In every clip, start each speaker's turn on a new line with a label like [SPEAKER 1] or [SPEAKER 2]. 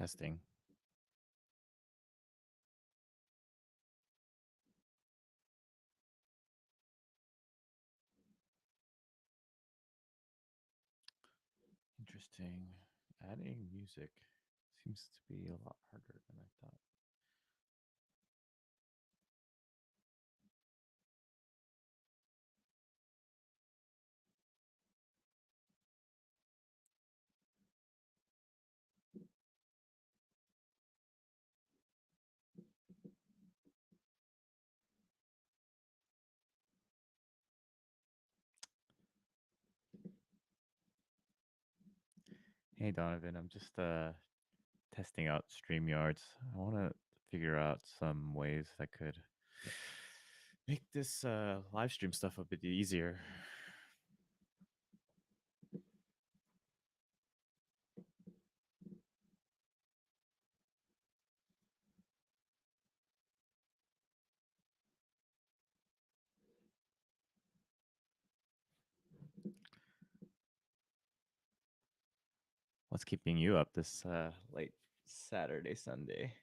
[SPEAKER 1] Testing. Interesting. Adding music seems to be a lot harder than I thought. Hey Donovan, I'm just testing out StreamYards. I want to figure out some ways that could make this live stream stuff a bit easier. What's keeping you up this late Saturday, Sunday?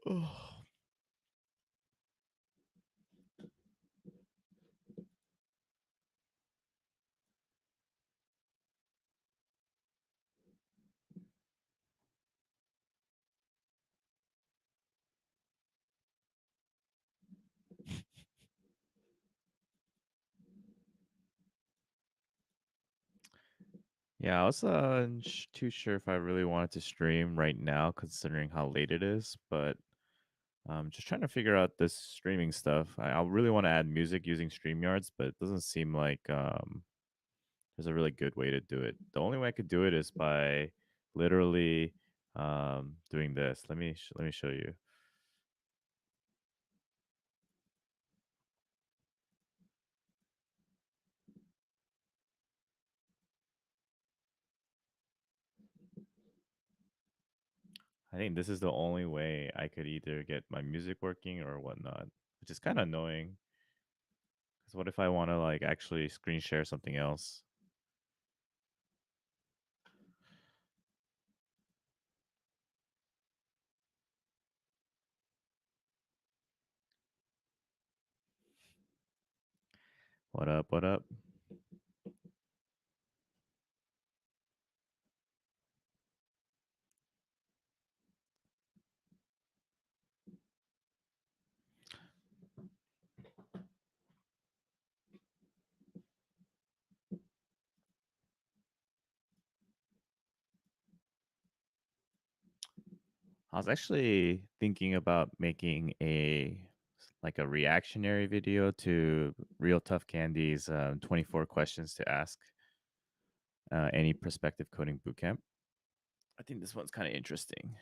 [SPEAKER 1] Oh. Yeah, I was too sure if I really wanted to stream right now, considering how late it is. But just trying to figure out this streaming stuff. I really want to add music using StreamYards, but it doesn't seem like there's a really good way to do it. The only way I could do it is by literally doing this. Let me show you. I think this is the only way I could either get my music working or whatnot, which is kind of annoying. Because what if I want to like actually screen share something else? What up? What up? I was actually thinking about making a reactionary video to Real Tough Candy's 24 questions to ask any prospective coding bootcamp. I think this one's kind of interesting.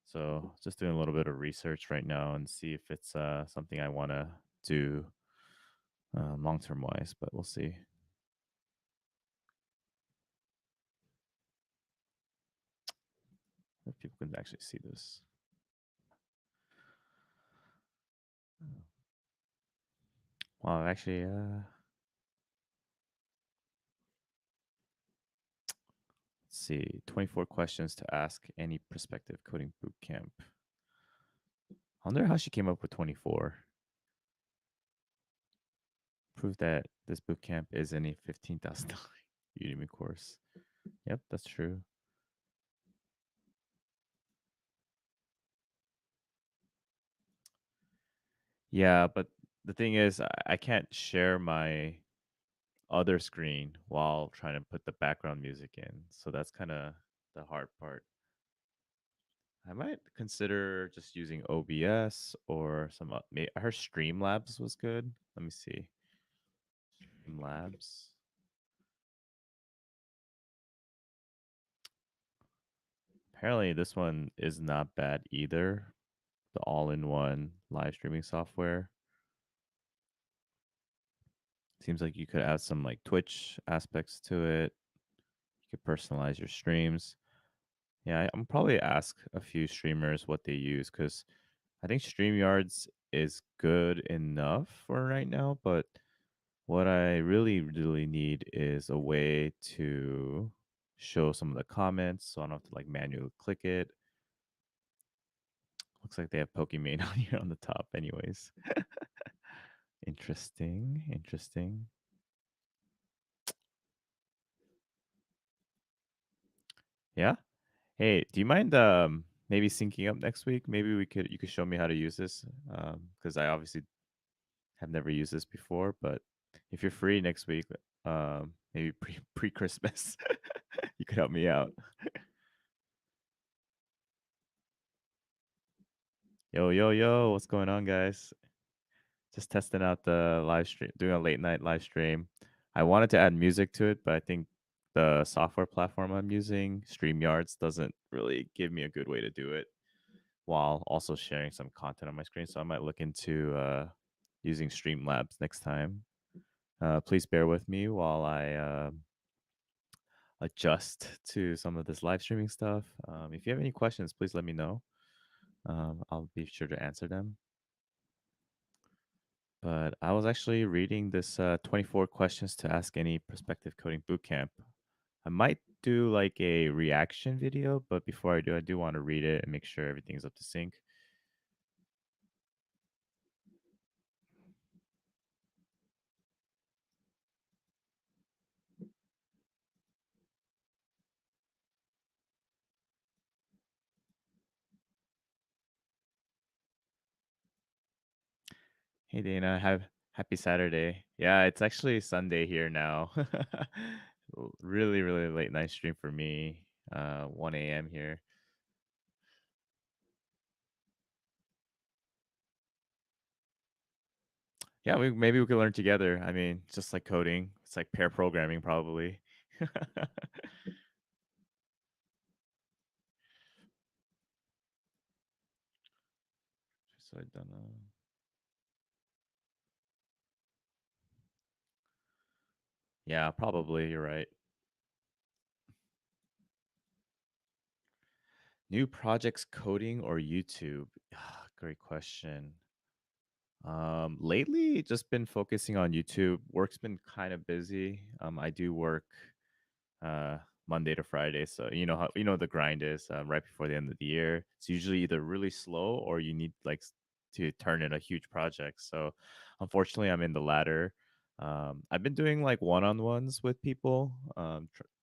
[SPEAKER 1] So just doing a little bit of research right now and see if it's something I want to do long term wise, but we'll see. If people can actually see this. Well, actually, let's see, 24 questions to ask any prospective coding bootcamp. I wonder how she came up with 24. Prove that this bootcamp is a $15,000 Udemy course. Yep, that's true. Yeah, but the thing is, I can't share my other screen while trying to put the background music in. So that's kind of the hard part. I might consider just using OBS or some. I heard Streamlabs was good. Let me see. Streamlabs. Apparently, this one is not bad either. The all-in-one live streaming software. Seems like you could add some like Twitch aspects to it. You could personalize your streams. Yeah, I'm probably ask a few streamers what they use because I think StreamYards is good enough for right now. But what I really, really need is a way to show some of the comments so I don't have to like manually click it. Looks like they have Pokimane on here on the top, anyways. Interesting. Interesting. Yeah. Hey, do you mind maybe syncing up next week? Maybe you could show me how to use this because I obviously have never used this before. But if you're free next week, maybe pre Christmas, you could help me out. Yo yo yo, what's going on, guys? Just testing out the live stream, doing a late night live stream. I wanted to add music to it, but I think the software platform I'm using, StreamYards, doesn't really give me a good way to do it while also sharing some content on my screen. So I might look into using Streamlabs next time. Please bear with me while I adjust to some of this live streaming stuff. If you have any questions, please let me know. I'll be sure to answer them. But I was actually reading this 24 questions to ask any prospective coding bootcamp. I might do like a reaction video, but before I do want to read it and make sure everything's up to sync. Hey Dana, have happy Saturday. Yeah, it's actually Sunday here now. Really, really late night stream for me. 1 a.m. here. Yeah, maybe we could learn together. I mean, just like coding, it's like pair programming probably. So I don't know. Yeah, probably. You're right. New projects, coding or YouTube? Great question. Lately, just been focusing on YouTube. Work's been kind of busy. I do work uh Monday to Friday, so you know how the grind is. Right before the end of the year, it's usually either really slow or you need like to turn in a huge project. So, unfortunately, I'm in the latter. I've been doing like one-on-ones with people,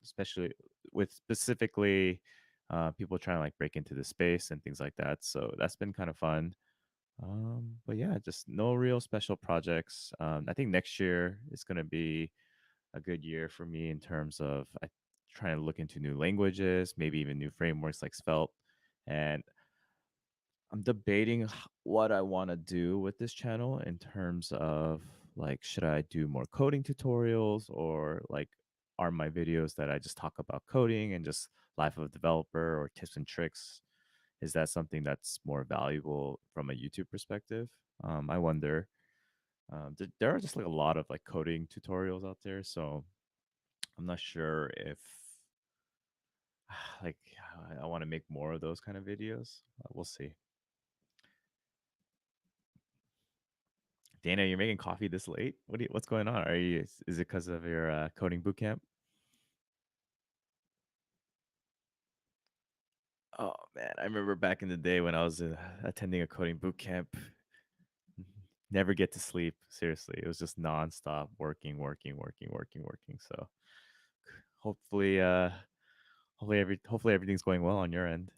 [SPEAKER 1] especially with specifically people trying to like break into the space and things like that. So that's been kind of fun. But yeah, just no real special projects. I think next year is going to be a good year for me in terms of trying to look into new languages, maybe even new frameworks like Svelte. And I'm debating what I want to do with this channel in terms of like, should I do more coding tutorials or like, are my videos that I just talk about coding and just life of a developer or tips and tricks? Is that something that's more valuable from a YouTube perspective? I wonder. There are just like a lot of like coding tutorials out there, so I'm not sure if like I want to make more of those kind of videos. We'll see. Dana, you're making coffee this late? What's going on? Are you is it because of your coding boot camp? Oh man, I remember back in the day when I was attending a coding boot camp. Never get to sleep. Seriously, it was just nonstop working, working, working, working, working. So hopefully, hopefully everything's going well on your end.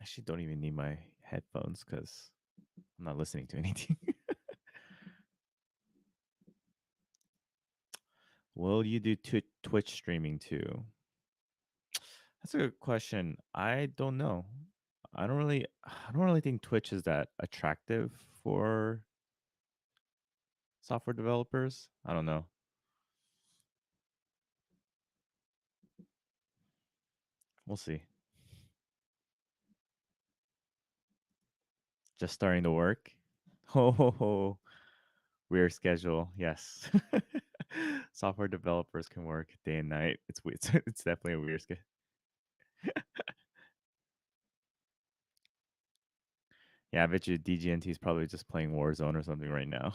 [SPEAKER 1] Actually, don't even need my headphones because I'm not listening to anything. Will you do Twitch streaming too? That's a good question. I don't know. I don't really think Twitch is that attractive for software developers. I don't know. We'll see. Just starting to work. Ho ho ho. Weird schedule. Yes. Software developers can work day and night. It's weird. It's definitely a weird schedule. Yeah, I bet you DGNT is probably just playing Warzone or something right now.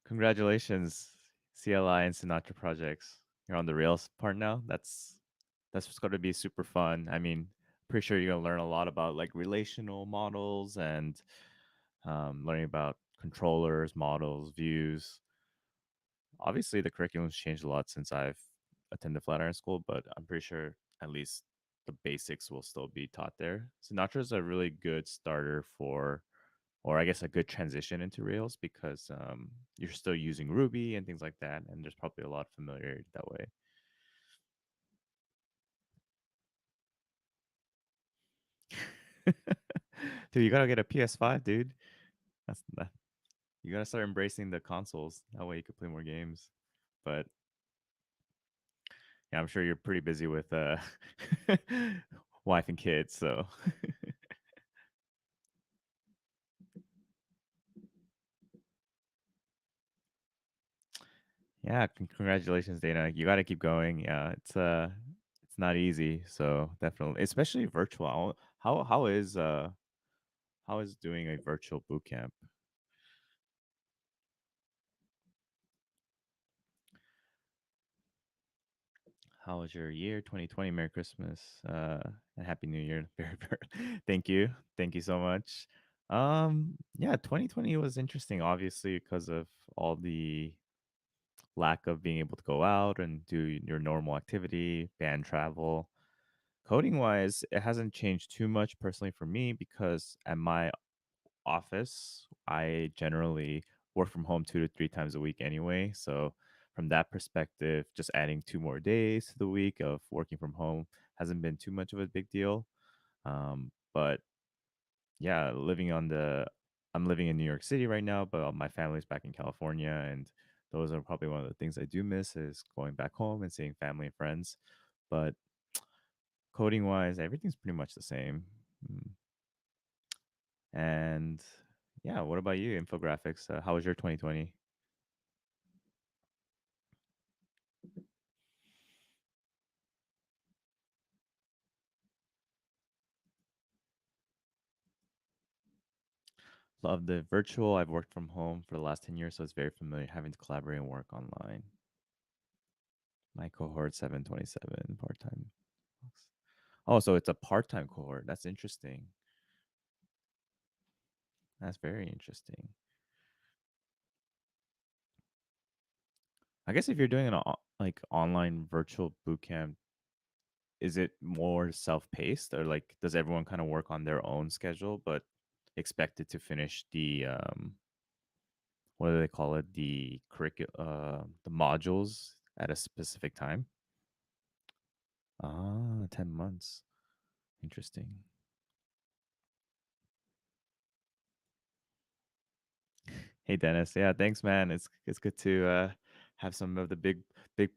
[SPEAKER 1] Congratulations, CLI and Sinatra projects. You're on the Rails part now. That's what's going to be super fun. I mean, pretty sure you're going to learn a lot about like relational models and learning about controllers, models, views. Obviously, the curriculum's changed a lot since I've attended Flatiron School, but I'm pretty sure at least the basics will still be taught there. Sinatra is a really good starter for, or I guess a good transition into Rails because you're still using Ruby and things like that, and there's probably a lot of familiarity that way. Dude, you gotta get a PS5, dude. That's that. You gotta start embracing the consoles. That way you could play more games. But yeah, I'm sure you're pretty busy with wife and kids, so yeah, congratulations, Dana. You got to keep going. Yeah, it's not easy. So definitely, especially virtual. How is doing a virtual boot camp? How was your year 2020? Merry Christmas. And Happy New Year. Thank you. Thank you so much. Yeah, 2020 was interesting obviously because of all the lack of being able to go out and do your normal activity, ban travel. Coding wise, it hasn't changed too much personally for me because at my office, I generally work from home 2 to 3 times a week anyway. So, from that perspective, just adding 2 more days to the week of working from home hasn't been too much of a big deal. But yeah, I'm living in New York City right now, but my family's back in California, and those are probably one of the things I do miss is going back home and seeing family and friends. But coding wise, everything's pretty much the same. Mm, And yeah, what about you? Infographics. How was your 2020? Love the virtual. I've worked from home for the last 10 years, so it's very familiar having to collaborate and work online. My cohort 727 part time. Oh, so it's a part time cohort. That's interesting. That's very interesting. I guess if you're doing like online virtual boot camp, is it more self paced or like does everyone kind of work on their own schedule but expected to finish the what do they call it, the modules at a specific time? 10 months. Interesting. Hey Dennis, yeah, thanks man. It's good to have some of the big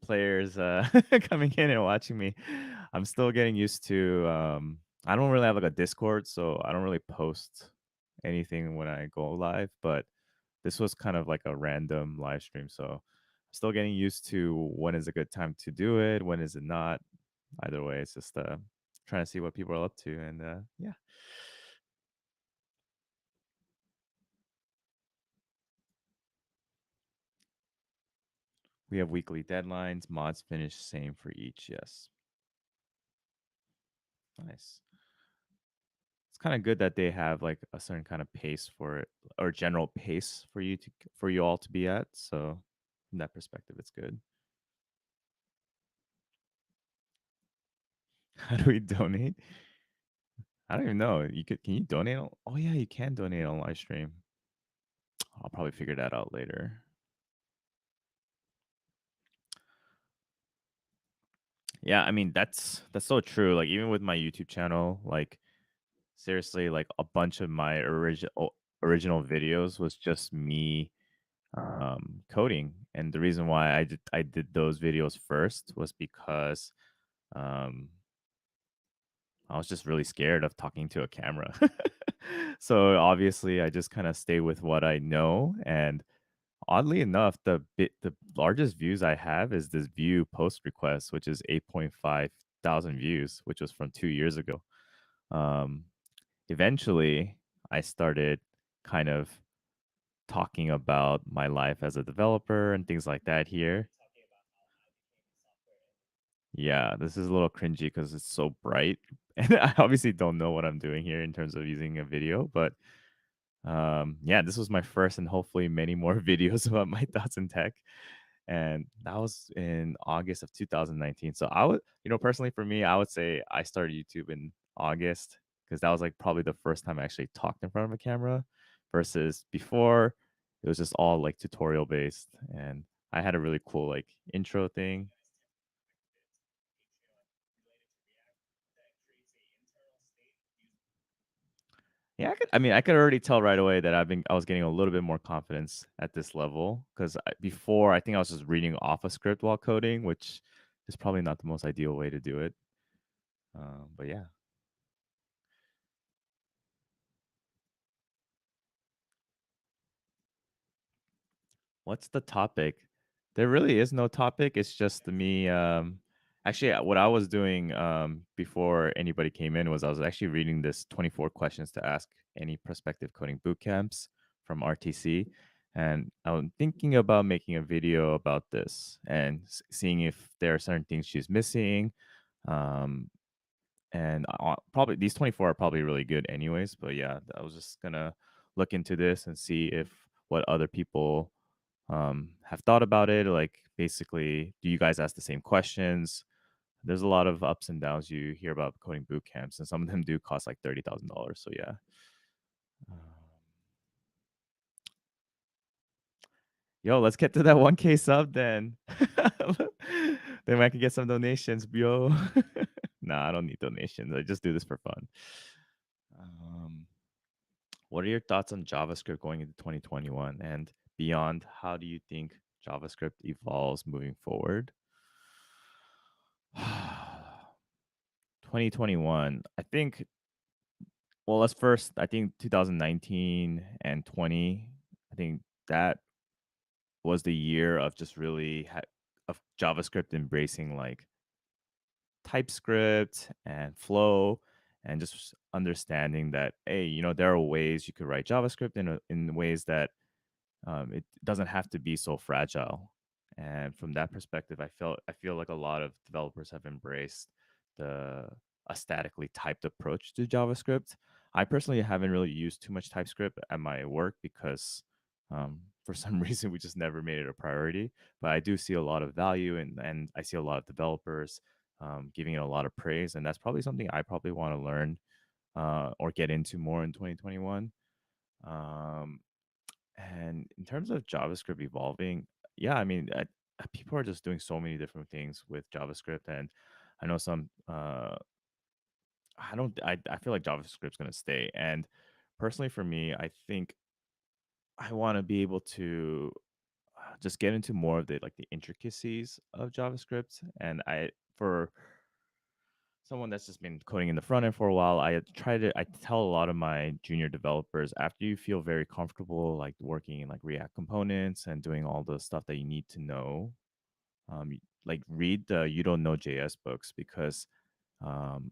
[SPEAKER 1] players coming in and watching me. I'm still getting used to I don't really have like a Discord, so I don't really post anything when I go live, but this was kind of like a random live stream, so I'm still getting used to when is a good time to do it, when is it not. Either way, it's just trying to see what people are up to, and yeah, we have weekly deadlines. Mods finish same for each. Yes, nice. It's kind of good that they have like a certain kind of pace for it, or general pace for for you all to be at. So from that perspective, it's good. How do we donate? I don't even know. You could can you donate? Oh yeah, you can donate on live stream. I'll probably figure that out later. Yeah, I mean that's so true. Like even with my YouTube channel, like seriously, like a bunch of my original videos was just me coding. And the reason why I did those videos first was because um I was just really scared of talking to a camera. So obviously I just kind of stay with what I know, and oddly enough, the largest views I have is this view post request, which is 8.5 thousand views, which was from 2 years ago. Um Eventually I started kind of talking about my life as a developer and things like that here. Yeah, this is a little cringy because it's so bright, and I obviously don't know what I'm doing here in terms of using a video, but, yeah, this was my first and hopefully many more videos about my thoughts in tech, and that was in August of 2019. So I would personally for me, I would say I started YouTube in August because that was, like, probably the first time I actually talked in front of a camera versus before, it was just all, like, tutorial based, and I had a really cool, like, intro thing. Yeah, I could already tell right away that I was getting a little bit more confidence at this level because before I think I was just reading off a script while coding, which is probably not the most ideal way to do it. But yeah. What's the topic? There really is no topic. It's just me. Actually, what I was doing before anybody came in was I was actually reading this 24 questions to ask any prospective coding boot camps from RTC. And I'm thinking about making a video about this and seeing if there are certain things she's missing. Um, and probably these 24 are probably really good anyways. But yeah, I was just going to look into this and see if what other people have thought about it. Like, basically, do you guys ask the same questions? There's a lot of ups and downs you hear about coding boot camps, and some of them do cost like $30,000. So yeah. Um, Yo, let's get to that 1K sub then. Then I can get some donations, yo. Nah, I don't need donations. I just do this for fun. Um, what are your thoughts on JavaScript going into 2021 and beyond? How do you think JavaScript evolves moving forward? 2021. I think, well, let's first, I think 2019 and 20, I think that was the year of just really of JavaScript embracing like TypeScript and Flow and just understanding that, hey, there are ways you could write JavaScript in ways that it doesn't have to be so fragile. And from that perspective, I feel like a lot of developers have embraced the a statically typed approach to JavaScript. I personally haven't really used too much TypeScript at my work because for some reason we just never made it a priority. But I do see a lot of value, and I see a lot of developers giving it a lot of praise, and that's probably something I probably want to learn or get into more in 2021. Um, and in terms of JavaScript evolving, yeah, I mean, people are just doing so many different things with JavaScript, and I know some. I don't. I feel like JavaScript's going to stay, and personally, for me, I think I want to be able to just get into more of the intricacies of JavaScript, and for someone that's just been coding in the front end for a while, I tell a lot of my junior developers after you feel very comfortable like working in like React components and doing all the stuff that you need to know, like read the You Don't Know JS books because um,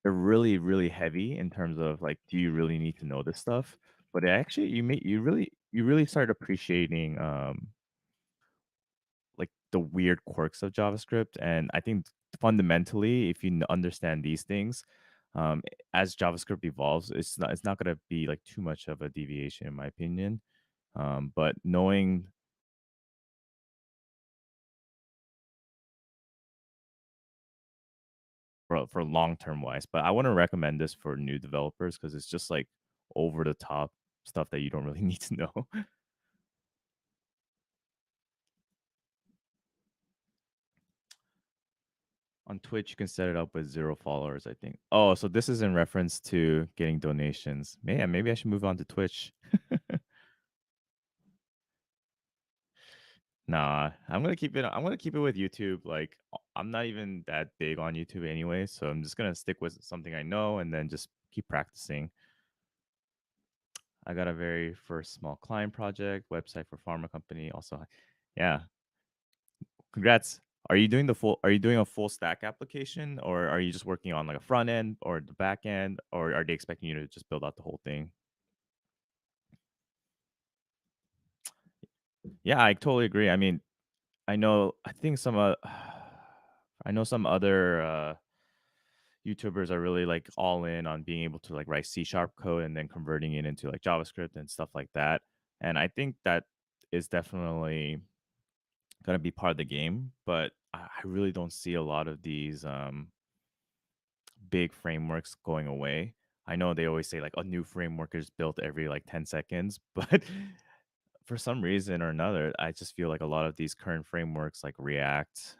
[SPEAKER 1] they're really, really heavy in terms of like, do you really need to know this stuff? But it actually, you really start appreciating like the weird quirks of JavaScript. And I think fundamentally, if you understand these things, as JavaScript evolves, it's not going to be like too much of a deviation, in my opinion. But knowing for long term wise, but I wouldn't recommend this for new developers because it's just like over the top stuff that you don't really need to know. On Twitch, you can set it up with 0 followers, I think. Oh, so this is in reference to getting donations. Man, maybe I should move on to Twitch. Nah, I'm gonna keep it with YouTube. Like, I'm not even that big on YouTube anyway, so I'm just gonna stick with something I know and then just keep practicing. I got a very first small client project, website for pharma company. Also, yeah, congrats. Are you doing a full stack application, or are you just working on like a front end or the back end, or are they expecting you to just build out the whole thing? Yeah, I totally agree. I mean, I think I know some other YouTubers are really like all in on being able to like write C sharp code and then converting it into like JavaScript and stuff like that. And I think that is definitely gonna be part of the game, but I really don't see a lot of these big frameworks going away. I know they always say like a new framework is built every like 10 seconds, but for some reason or another, I just feel like a lot of these current frameworks like React,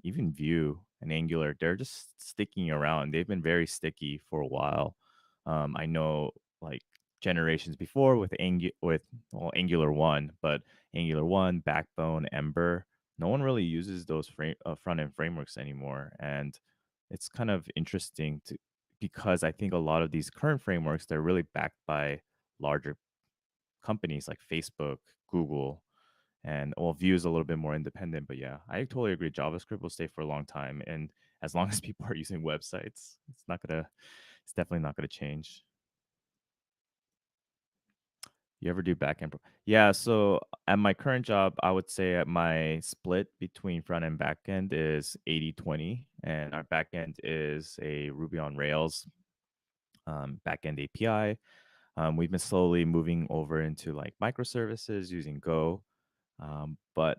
[SPEAKER 1] even Vue and Angular, they're just sticking around. They've been very sticky for a while. I know like generations before with Angular 1, but Angular 1, Backbone, Ember, no one really uses those front end frameworks anymore. And it's kind of interesting to because I think a lot of these current frameworks, they're really backed by larger companies like Facebook, Google, and well, Vue is a little bit more independent. But yeah, I totally agree. JavaScript will stay for a long time, and as long as people are using websites, it's definitely not gonna change. You ever do backend? Yeah, so at my current job, I would say at my split between front and back end is 80-20, and our back end is a Ruby on Rails back end API. We've been slowly moving over into like microservices using Go. But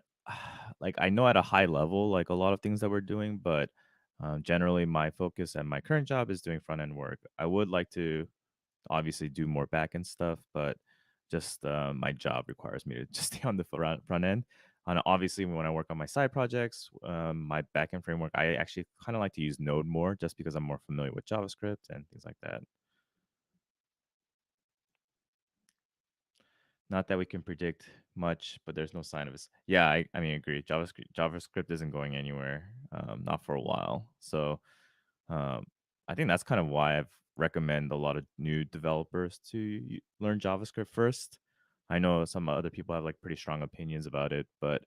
[SPEAKER 1] like I know at a high level, like a lot of things that we're doing, but generally my focus at my current job is doing front end work. I would like to obviously do more back end stuff, but just my job requires me to just stay on the front end. And obviously, when I work on my side projects, my backend framework, I actually kind of like to use Node more, just because I'm more familiar with JavaScript and things like that. Not that we can predict much, but there's no sign of it. Yeah, I mean, agree. JavaScript isn't going anywhere, not for a while. So um, I think that's kind of why I've recommend a lot of new developers to learn JavaScript first. I know some other people have like pretty strong opinions about it, but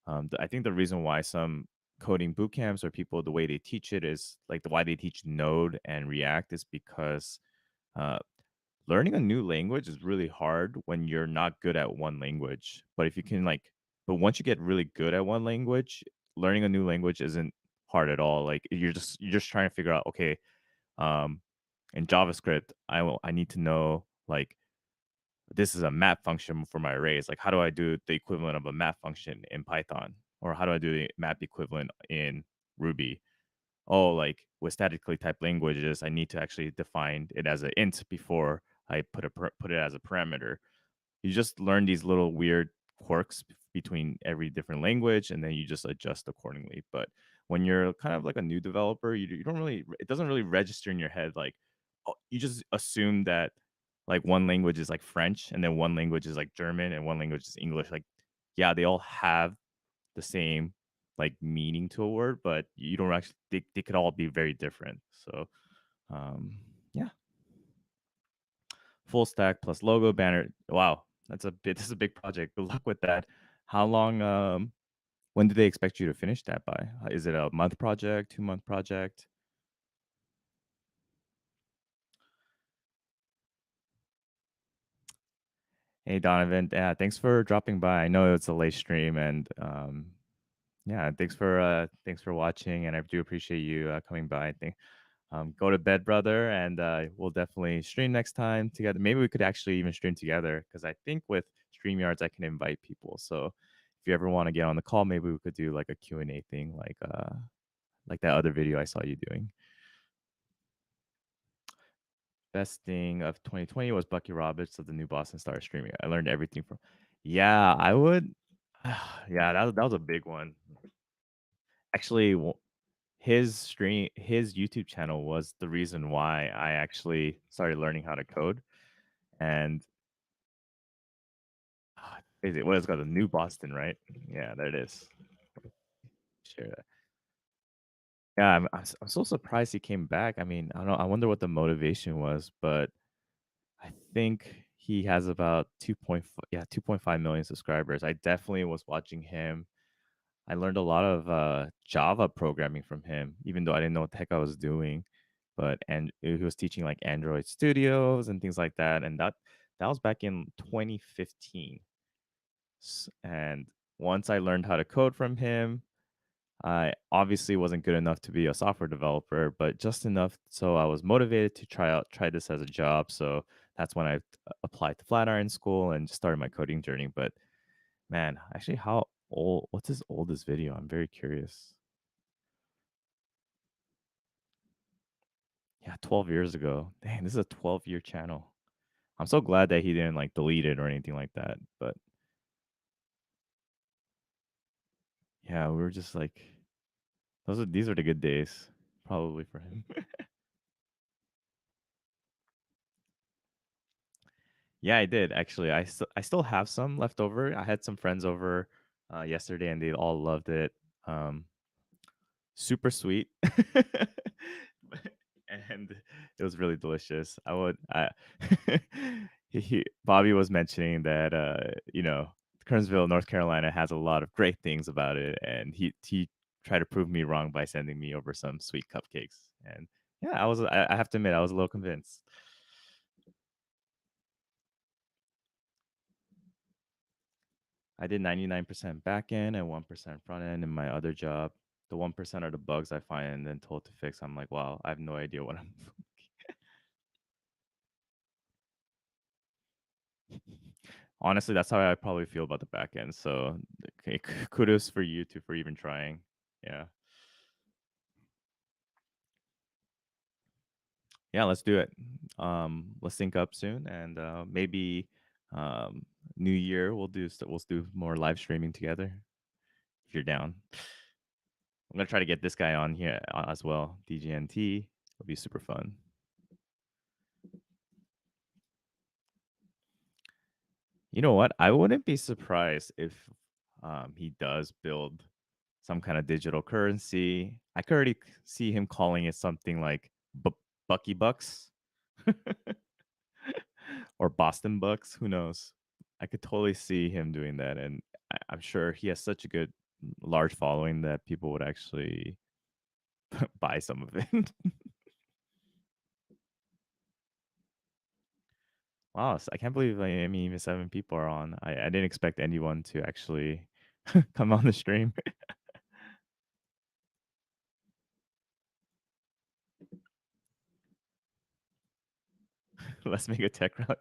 [SPEAKER 1] I think the reason why some coding boot camps or people the way they teach it is like why they teach Node and React is because uh, learning a new language is really hard when you're not good at one language. But if you can but once you get really good at one language, learning a new language isn't hard at all. Like you're just trying to figure out, okay, um, in JavaScript, I need to know like this is a map function for my arrays. Like how do I do the equivalent of a map function in Python? Or how do I do the map equivalent in Ruby? Oh, like with statically typed languages, I need to actually define it as an int before I put it as a parameter. You just learn these little weird quirks between every different language, and then you just adjust accordingly. But when you're kind of like a new developer, you don't really it doesn't really register in your head like you just assume that like one language is like French, and then one language is like German, and one language is English. Like, yeah, they all have the same like meaning to a word, but you don't actually they could all be very different. So um yeah, full stack plus logo banner. Wow, this is a big project. Good luck with that. How long when do they expect you to finish that by? Is it a month project, 2 month project? Hey Donovan, yeah, thanks for dropping by. I know it's a late stream, and yeah, thanks for watching, and I do appreciate you coming by. I think go to bed, brother, and we'll definitely stream next time together. Maybe we could actually even stream together because I think with StreamYards I can invite people. So if you ever want to get on the call, maybe we could do like a Q&A thing, like that other video I saw you doing. Best thing of 2020 was Bucky Roberts of the New Boston started streaming. I learned everything from. Yeah, I would. Yeah, that was a big one. Actually, his YouTube channel was the reason why I actually started learning how to code. And is it what is it called? The New Boston, right? Yeah, there it is. Share that. Yeah, I'm so surprised he came back. I mean, I don't know. I wonder what the motivation was, but I think he has about 2.5, yeah, 2.5 million subscribers. I definitely was watching him. I learned a lot of Java programming from him, even though I didn't know what the heck I was doing. But and he was teaching like Android Studios and things like that, and that was back in 2015. And once I learned how to code from him, I obviously wasn't good enough to be a software developer, but just enough so I was motivated to try this as a job. So that's when I applied to Flatiron School and just started my coding journey. But man, actually, how old? What's his oldest video? I'm very curious. Yeah, 12 years ago. Dang, this is a 12-year channel. I'm so glad that he didn't like delete it or anything like that. But yeah, we were just like, these are the good days, probably for him. Yeah, I did actually. I still have some left over. I had some friends over yesterday, and they all loved it. Um, Super sweet, and it was really delicious. Bobby was mentioning that Kernsville, North Carolina, has a lot of great things about it, and he tried to prove me wrong by sending me over some sweet cupcakes. And yeah, I have to admit I was a little convinced. I did 99% back end and 1% front end in my other job. The 1% are the bugs I find and then told to fix. I'm like, wow, I have no idea what I'm Honestly, that's how I probably feel about the back end. So, okay, kudos for you too for even trying. Yeah. Yeah, let's do it. Let's sync up soon and maybe um New Year we'll do more live streaming together if you're down. I'm gonna try to get this guy on here as well. DGNT. It'll be super fun. You know what? I wouldn't be surprised if he does build some kind of digital currency. I could already see him calling it something like Bucky Bucks or Boston Bucks. Who knows? I could totally see him doing that, and I'm sure he has such a good large following that people would actually buy some of it. Wow, I can't believe I mean even 7 people are on. I didn't expect anyone to actually come on the stream. Let's make a tech rock.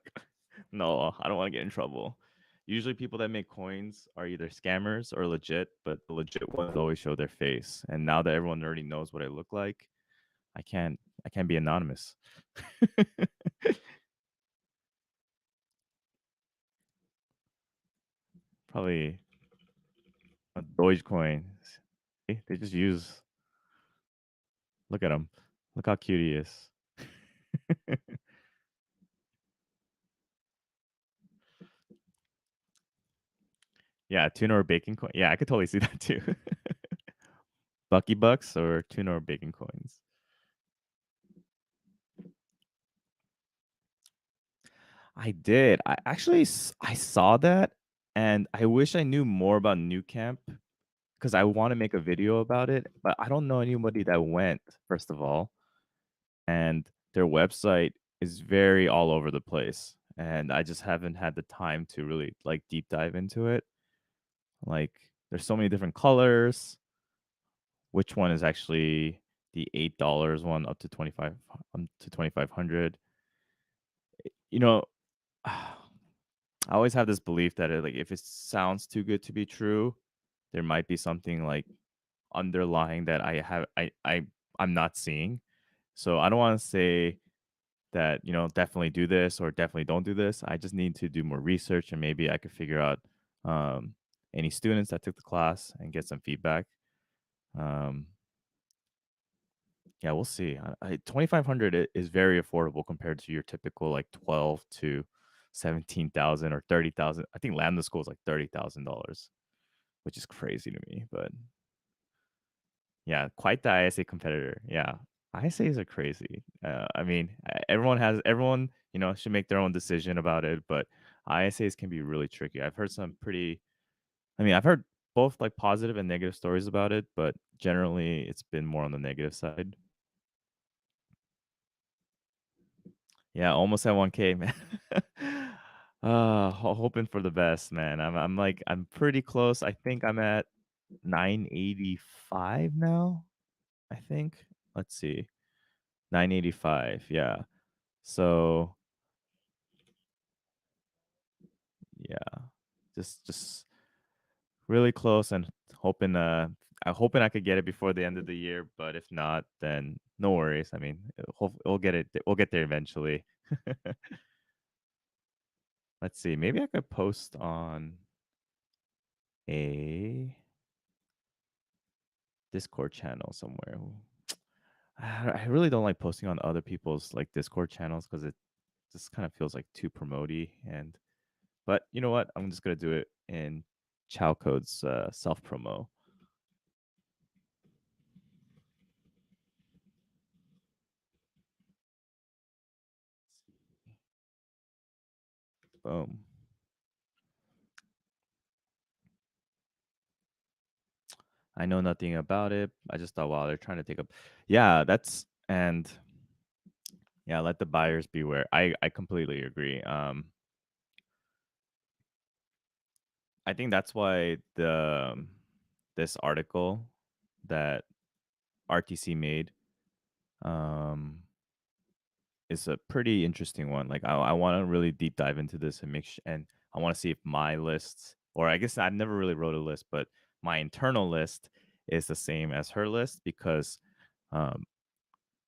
[SPEAKER 1] No, I don't want to get in trouble. Usually, people that make coins are either scammers or legit, but the legit ones always show their face. And now that everyone already knows what I look like, I can't I can't be anonymous. Probably a Dogecoin. They just use. Look at him. Look how cute he is. Yeah, tuna or bacon coin. Yeah, I could totally see that too. Bucky bucks or tuna or bacon coins. I did. I saw that, and I wish I knew more about New Camp because I want to make a video about it, but I don't know anybody that went, first of all, and their website is very all over the place, and I just haven't had the time to really like deep dive into it. Like, there's so many different colors. Which one is actually the $8 one up to 2500? You know, I always have this belief that like if it sounds too good to be true, there might be something like underlying that I'm not seeing. So I don't want to say that, definitely do this or definitely don't do this. I just need to do more research and maybe I could figure out um, any students that took the class and get some feedback. Um, Yeah, we'll see. 2,500 is very affordable compared to your typical like 12 to 17,000 or 30,000. I think Lambda School is like $30,000, which is crazy to me. But yeah, quite the ISA competitor. Yeah, ISAs are crazy. I mean, everyone, should make their own decision about it, but ISAs can be really tricky. I've heard some pretty. I mean, I've heard both like positive and negative stories about it, but generally it's been more on the negative side. Yeah, almost at 1K, man. Hoping for the best, man. I'm pretty close. I think I'm at 985 now. I think. Let's see. 985. Yeah. So, yeah. Just really close and hoping I'm hoping I could get it before the end of the year, but if not, then no worries. I mean, we'll get it. We'll get there eventually. Let's see. Maybe I could post on a Discord channel somewhere. I really don't like posting on other people's like Discord channels because it just kind of feels like too promotey. But you know what? I'm just gonna do it in Chalcode's self promo. Boom. I know nothing about it. I just thought, wow, they're trying to take up. Yeah, yeah, let the buyers beware. I completely agree. I think that's why this article that RTC made um is a pretty interesting one. Like I want to really deep dive into this and and I want to see if my lists, or I guess I never really wrote a list, but my internal list is the same as her list because um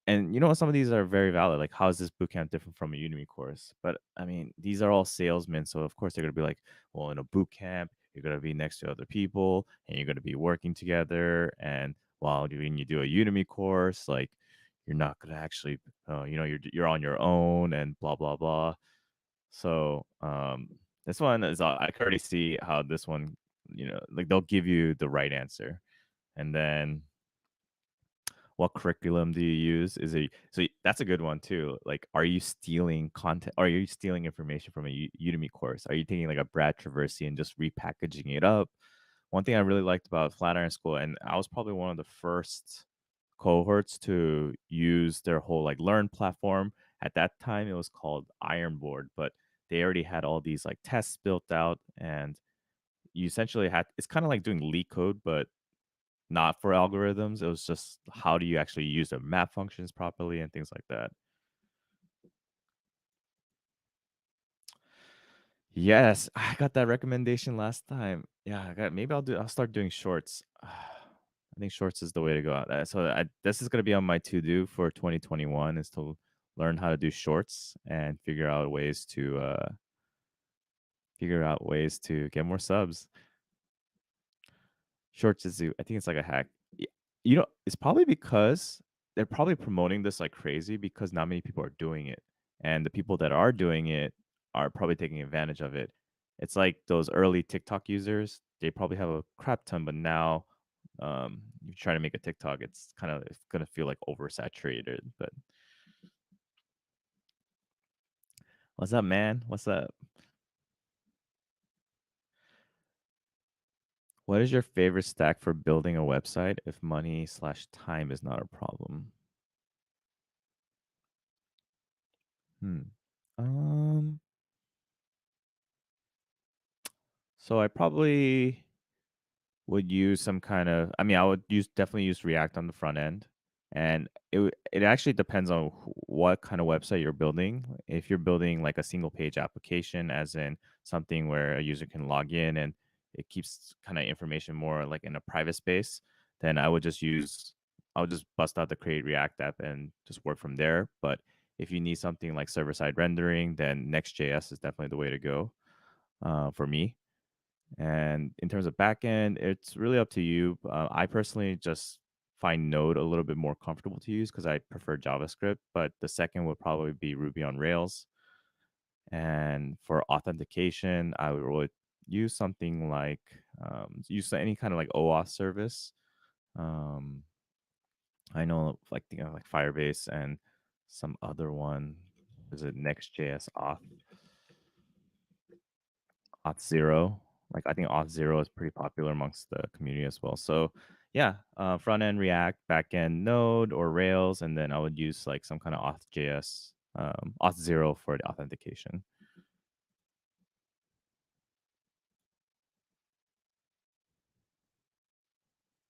[SPEAKER 1] and some of these are very valid. Like, how is this bootcamp different from a Udemy course? But I mean, these are all salesmen, so of course they're gonna be like, well, in a bootcamp, you're gonna be next to other people and you're gonna be working together. And while when you do a Udemy course, like you're not gonna actually, you're on your own and blah blah blah. So this one is I can already see how this one, like they'll give you the right answer, and then what curriculum do you use? That's a good one too. Like, are you stealing content? Are you stealing information from a Udemy course? Are you taking like a Brad Traversy and just repackaging it up? One thing I really liked about Flatiron School, and I was probably one of the first cohorts to use their whole like Learn platform. At that time, it was called Ironboard, but they already had all these like tests built out, and you essentially had it's kind of like doing leak code, but not for algorithms. It was just how do you actually use the map functions properly and things like that. Yes, I got that recommendation last time. Yeah, maybe I'll start doing shorts. I think shorts is the way to go. This is gonna be on my to do for 2021 is to learn how to do shorts and figure out ways to get more subs. Short Jitsu, I think it's like a hack. It's probably because they're probably promoting this like crazy because not many people are doing it. And the people that are doing it are probably taking advantage of it. It's like those early TikTok users, they probably have a crap ton, but now you try to make a TikTok, it's gonna feel like oversaturated. But what's up, man? What's up? What is your favorite stack for building a website if money/time is not a problem? Hmm. Um, so I probably would use some kind of I would definitely use React on the front end. And it actually depends on what kind of website you're building. If you're building like a single page application, as in something where a user can log in and it keeps kind of information more like in a private space, then I would just bust out the Create React app and just work from there. But if you need something like server side rendering, then Next.js is definitely the way to go for me. And in terms of backend, it's really up to you. I personally just find Node a little bit more comfortable to use because I prefer JavaScript. But the second would probably be Ruby on Rails. And for authentication, I would use something like use any kind of like OAuth service. Um, I know like like Firebase and some other one. Is it Next.js Auth Zero? Like I think Auth Zero is pretty popular amongst the community as well. So yeah, front end React, back end Node or Rails, and then I would use like some kind of Auth.js, Auth Zero for the authentication.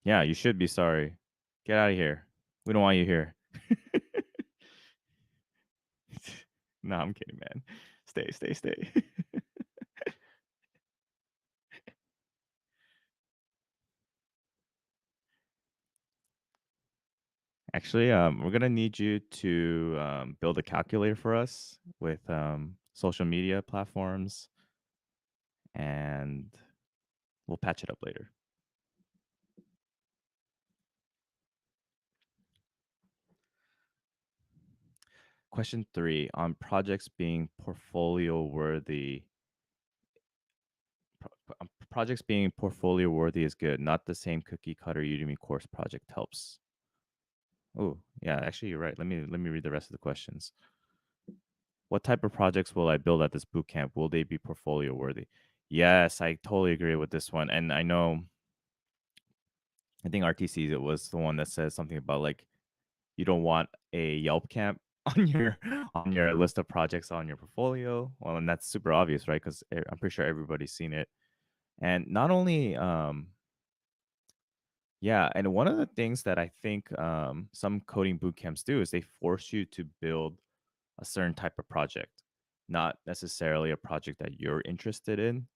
[SPEAKER 1] Yeah, you should be sorry. Get out of here. We don't want you here. No, I'm kidding, man. Stay, stay, stay. Actually, we're gonna need you to build a calculator for us with social media platforms, and we'll patch it up later. Question 3 on projects being portfolio worthy. Projects being portfolio worthy is good. Not the same cookie cutter Udemy course project helps. Oh, yeah, actually you're right. Let me read the rest of the questions. What type of projects will I build at this bootcamp? Will they be portfolio worthy? Yes, I totally agree with this one. And I know, I think RTC it was the one that says something about like you don't want a Yelp camp on your list of projects on your portfolio. Well, and that's super obvious, right? Because I'm pretty sure everybody's seen it. And not only, yeah, and one of the things that I think some coding boot camps do is they force you to build a certain type of project, not necessarily a project that you're interested in.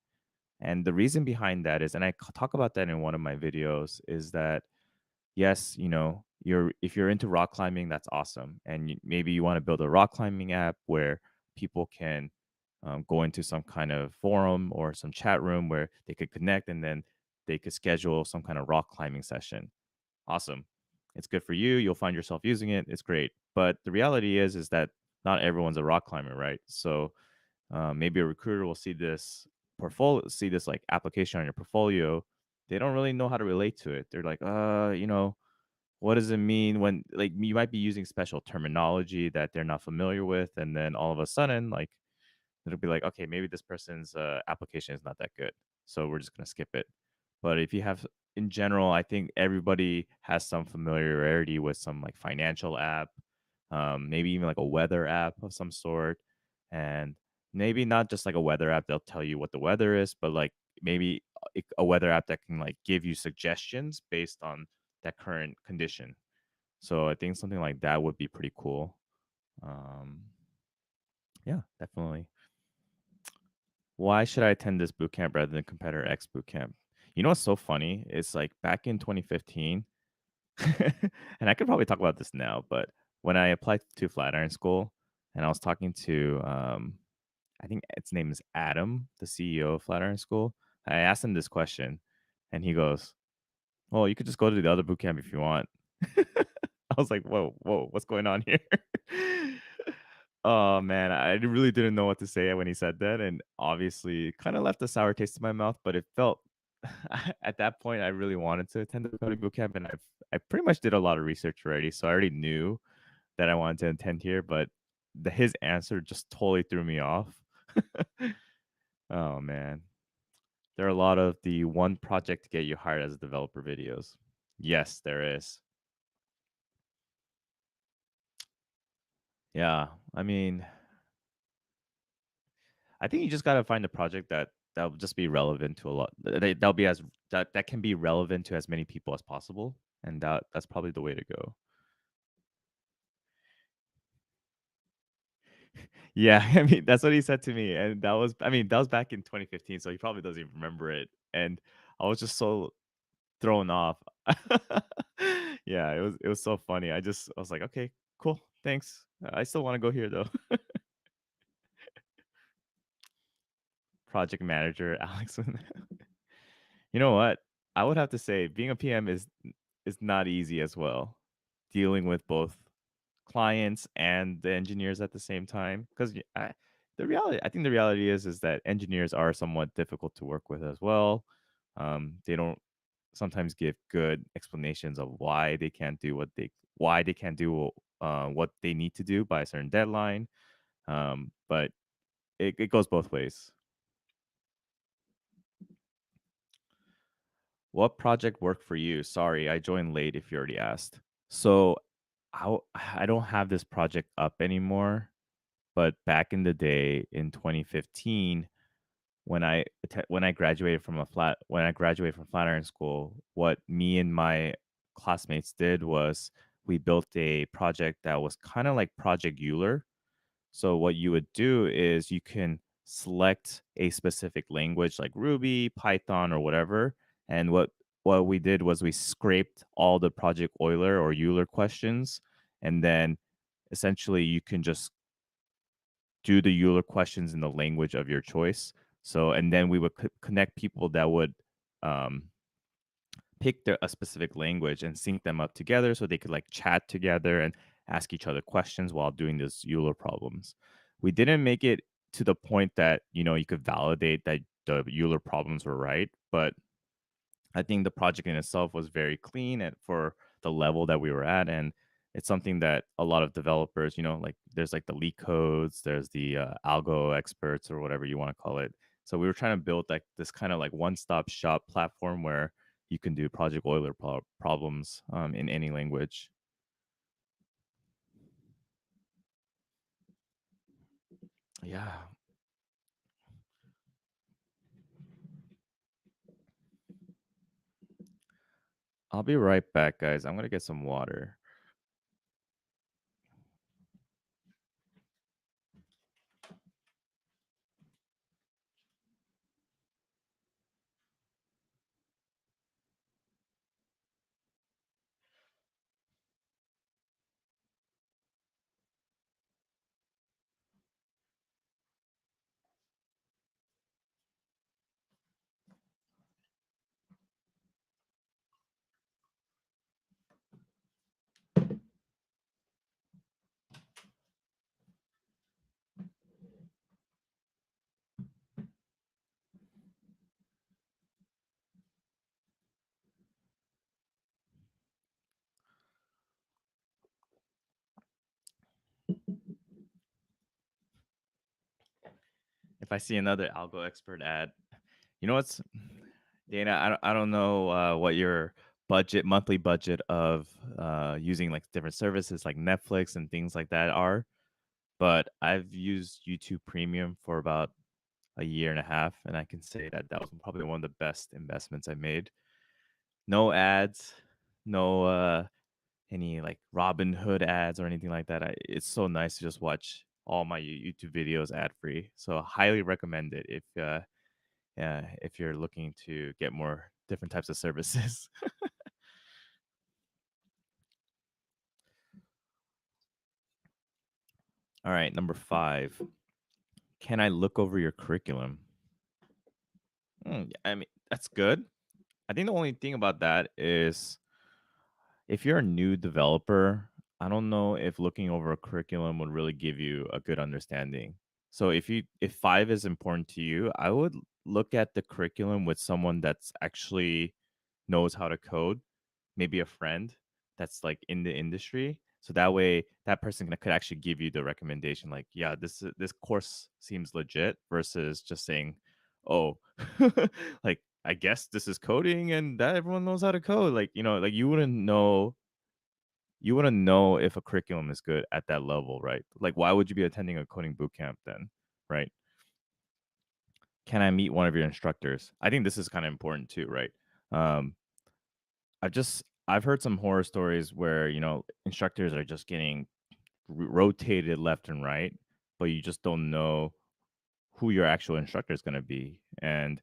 [SPEAKER 1] And the reason behind that is, and I talk about that in one of my videos, is that yes, you're if you're into rock climbing, that's awesome, and maybe you want to build a rock climbing app where people can go into some kind of forum or some chat room where they could connect, and then they could schedule some kind of rock climbing session. Awesome. It's good for you. You'll find yourself using it. It's great. But the reality is that not everyone's a rock climber, right? So maybe a recruiter will see this like application on your portfolio. They don't really know how to relate to it. They're like, what does it mean when like you might be using special terminology that they're not familiar with, and then all of a sudden, like it'll be like, okay, maybe this person's application is not that good, so we're just gonna skip it. But if you have, in general, I think everybody has some familiarity with some like financial app, maybe even like a weather app of some sort, and maybe not just like a weather app. They'll tell you what the weather is, but like maybe a weather app that can like give you suggestions based on that current condition. So I think something like that would be pretty cool. Um, yeah, definitely. Why should I attend this bootcamp rather than competitor X bootcamp? You know what's so funny? It's like back in 2015, and I could probably talk about this now, but when I applied to Flatiron School and I was talking to, I think its name is Adam, the CEO of Flatiron School, I asked him this question, and he goes, "Well, you could just go to the other bootcamp if you want." I was like, "Whoa, whoa, what's going on here?" Oh man, I really didn't know what to say when he said that, and obviously, kind of left a sour taste in my mouth. But it felt at that point I really wanted to attend the coding bootcamp, and I pretty much did a lot of research already, so I already knew that I wanted to attend here. But his answer just totally threw me off. Oh man, there are a lot of the one project to get you hired as a developer videos. Yes, there is. Yeah, I mean, I think you just gotta find a project that will just be relevant to a lot. That'll be that can be relevant to as many people as possible, and that's probably the way to go. Yeah, I mean that's what he said to me, and that was back in 2015, so he probably doesn't even remember it, and I was just so thrown off. Yeah, it was so funny. I was like, okay, cool, thanks. I still want to go here though. Project manager Alex. You know what? I would have to say being a PM is is not easy as well, dealing with both clients and the engineers at the same time. Because I think the reality is that engineers are somewhat difficult to work with as well. They don't sometimes give good explanations of why they can't do what they need to do by a certain deadline. But it goes both ways. What project worked for you? Sorry, I joined late if you already asked. So I don't have this project up anymore, but back in the day in 2015, when I graduated from Flatiron School, what me and my classmates did was we built a project that was kind of like Project Euler. So what you would do is you can select a specific language like Ruby, Python, or whatever. And what we did was we scraped all the Project Euler or Euler questions, and then essentially you can just do the Euler questions in the language of your choice. So and then we would connect people that would um, pick a specific language and sync them up together so they could like chat together and ask each other questions while doing these Euler problems. We didn't make it to the point that you could validate that the Euler problems were right, but I think the project in itself was very clean and for the level that we were at, and it's something that a lot of developers, like there's like the leak codes, there's the algo experts or whatever you want to call it. So we were trying to build like this kind of like one-stop shop platform where you can do Project Euler problems in any language. Yeah, I'll be right back, guys. I'm gonna get some water. If I see another algo expert ad, you know what's Dana? I don't know what your monthly budget of using like different services like Netflix and things like that are, but I've used YouTube Premium for about a year and a half, and I can say that that was probably one of the best investments I made. No ads, no any like Robin Hood ads or anything like that. It's so nice to just watch all my YouTube videos ad free. So highly recommend it if you're looking to get more different types of services. All right, number 5. Can I look over your curriculum? I mean, that's good. I think the only thing about that is if you're a new developer, I don't know if looking over a curriculum would really give you a good understanding. So if 5 is important to you, I would look at the curriculum with someone that's actually knows how to code, maybe a friend that's like in the industry. So that way that person could actually give you the recommendation like, yeah, this course seems legit versus just saying, "Oh, like I guess this is coding and that everyone knows how to code." Like, like you wouldn't know if a curriculum is good at that level, right? Like why would you be attending a coding boot camp then, right? Can I meet one of your instructors? I think this is kind of important too, right? Um, I've heard some horror stories where instructors are just getting rotated left and right, but you just don't know who your actual instructor is going to be. And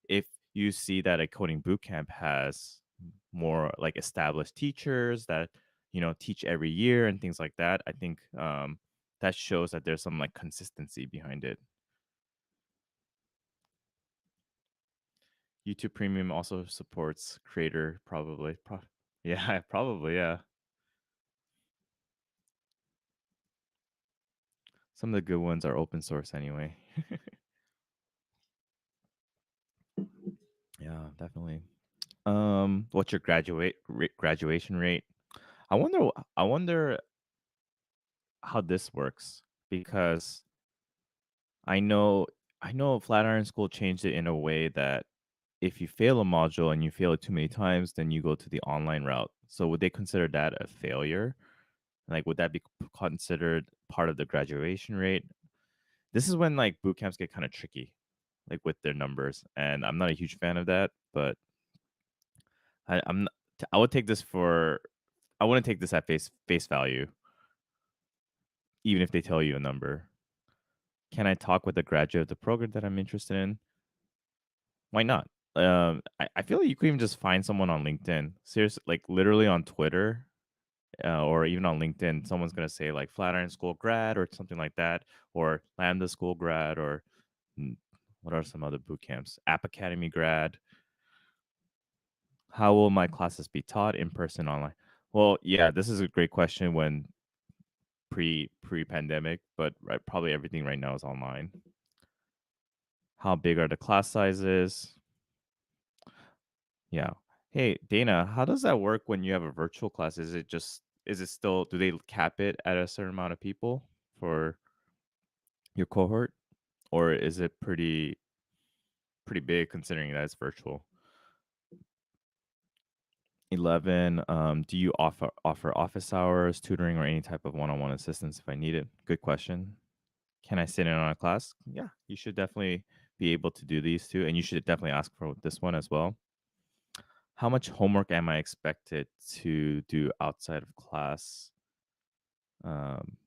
[SPEAKER 1] if you see that a coding bootcamp has more like established teachers that teach every year and things like that, I think that shows that there's some like consistency behind it. YouTube Premium also supports creator probably. Yeah, probably, yeah. Some of the good ones are open source anyway. Yeah, definitely. What's your graduation rate? I wonder how this works because I know I know Flatiron School changed it in a way that if you fail a module and you fail it too many times, then you go to the online route. So would they consider that a failure? Like, would that be considered part of the graduation rate? This is when like boot camps get kind of tricky, like with their numbers, and I'm not a huge fan of that. But I'm not, I would take this for I wouldn't take this at face value, even if they tell you a number. Can I talk with a graduate of the program that I'm interested in? Why not? I feel like you could even just find someone on LinkedIn. Seriously, like literally on Twitter or even on LinkedIn, someone's gonna say like Flatiron School grad or something like that, or Lambda School grad, or mm, what are some other boot camps? App Academy grad. How will my classes be taught in person, online? Well, yeah, this is a great question when pre pandemic, but probably everything right now is online. How big are the class sizes? Yeah. Hey, Dana, how does that work when you have a virtual class? Is it still, do they cap it at a certain amount of people for your cohort, or is it pretty big considering that it's virtual? 11. Do you offer office hours, tutoring, or any type of one-on-one assistance if I need it? Good question. Can I sit in on a class? Yeah, you should definitely be able to do these two, and you should definitely ask for this one as well. How much homework am I expected to do outside of class? Um,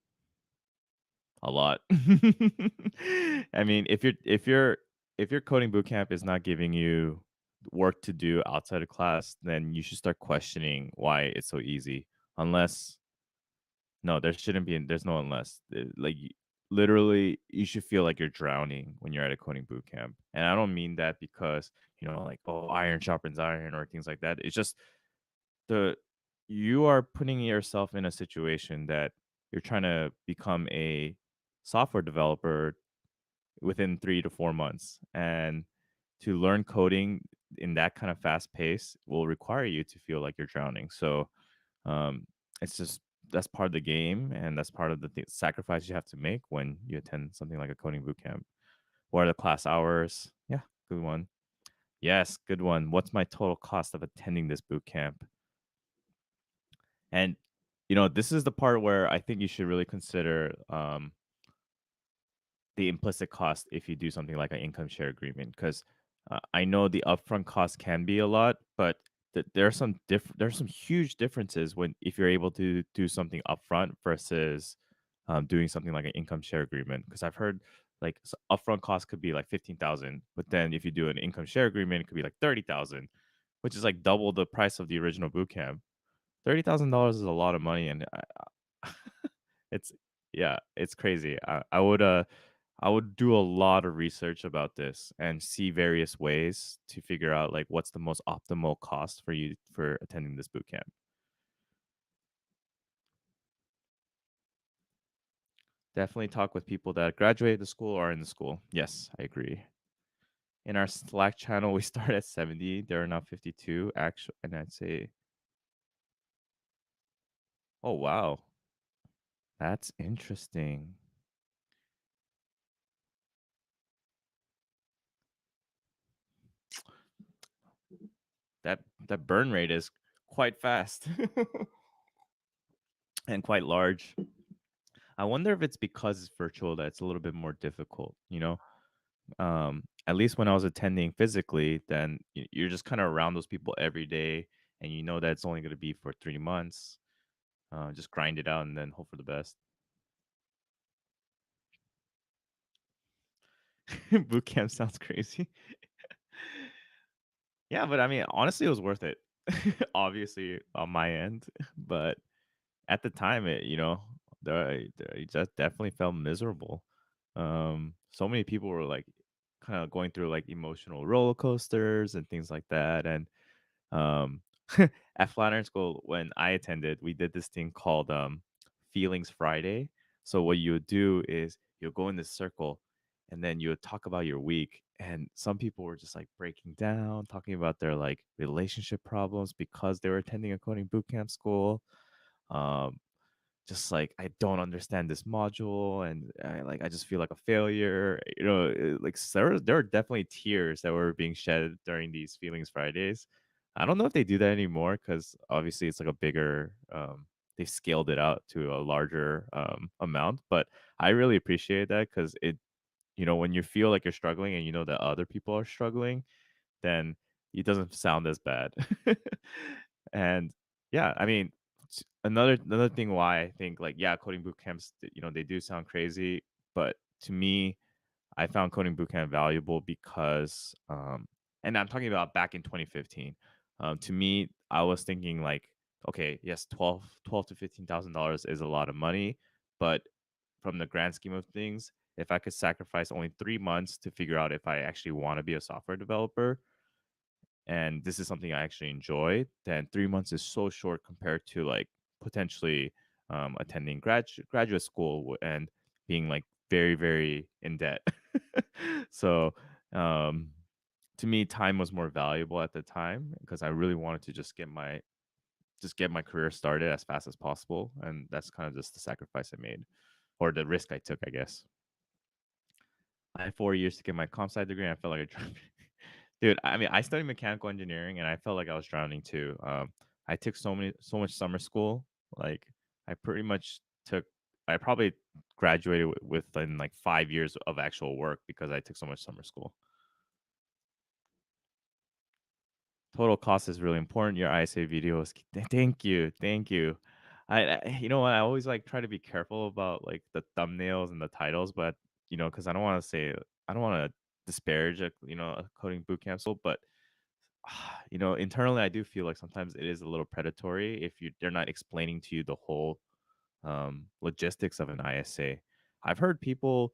[SPEAKER 1] a lot. I mean, if your coding bootcamp is not giving you work to do outside of class, then you should start questioning why it's so easy. Unless no, there shouldn't be. There's no unless. Literally, you should feel like you're drowning when you're at a coding boot camp. And I don't mean that because like oh, iron sharpens iron or things like that. It's just the you are putting yourself in a situation that you're trying to become a software developer within 3 to 4 months, and to learn coding in that kind of fast pace will require you to feel like you're drowning. So um, it's just that's part of the game, and that's part of the sacrifice you have to make when you attend something like a coding bootcamp. What are the class hours? Yeah, good one. Yes, good one. What's my total cost of attending this bootcamp? And this is the part where I think you should really consider the implicit cost if you do something like an income share agreement, because I know the upfront cost can be a lot, but there are some huge differences when if you're able to do something upfront versus doing something like an income share agreement. Because I've heard like upfront cost could be like 15,000, but then if you do an income share agreement, it could be like 30,000, which is like double the price of the original boot camp. $30,000 is a lot of money, and it's yeah, it's crazy. I would do a lot of research about this and see various ways to figure out like what's the most optimal cost for you for attending this boot camp. Definitely talk with people that graduated the school or are in the school. Yes, I agree. In our Slack channel, we start at 70. There are now 52 actual, and I'd say, oh wow, that's interesting. That burn rate is quite fast and quite large. I wonder if it's because it's virtual that it's a little bit more difficult, at least when I was attending physically, then you're just kind of around those people every day, and you know that it's only going to be for 3 months. Just grind it out and then hope for the best. Boot camp sounds crazy. Yeah, but I mean, honestly, it was worth it. Obviously, on my end, but at the time, it just definitely felt miserable. So many people were like, kind of going through like emotional roller coasters and things like that, and um, at Flatiron School, when I attended, we did this thing called Feelings Friday. So what you would do is you'll go in this circle and then you would talk about your week. And some people were just like breaking down, talking about their like relationship problems because they were attending a coding bootcamp school. Um, just like I don't understand this module, and I just feel like a failure. Like there are definitely tears that were being shed during these Feelings Fridays. I don't know if they do that anymore because obviously it's like a bigger. They've scaled it out to a larger amount, but I really appreciate that because when you feel like you're struggling and you know that other people are struggling, then it doesn't sound as bad. And yeah, I mean, another thing why I think like yeah, coding boot camps, they do sound crazy, but to me, I found coding bootcamp valuable because, and I'm talking about back in 2015. To me, I was thinking like, okay, yes, twelve to $15,000 is a lot of money, but from the grand scheme of things, if I could sacrifice only 3 months to figure out if I actually want to be a software developer, and this is something I actually enjoy, then 3 months is so short compared to like potentially attending graduate school and being like very, very in debt. So um, to me, time was more valuable at the time because I really wanted to just get my career started as fast as possible, and that's kind of just the sacrifice I made or the risk I took, I guess. I had 4 years to get my comp sci degree, and I felt like I drowned. Dude, I mean, I studied mechanical engineering, and I felt like I was drowning too. I took so much summer school. Like, I pretty much took. I probably graduated within like 5 years of actual work because I took so much summer school. Total cost is really important. Your ISA videos. Thank you, thank you. You know what? I always like try to be careful about like the thumbnails and the titles, but because I don't want to disparage a coding bootcamp school, but internally I do feel like sometimes it is a little predatory if they're not explaining to you the whole logistics of an ISA. I've heard people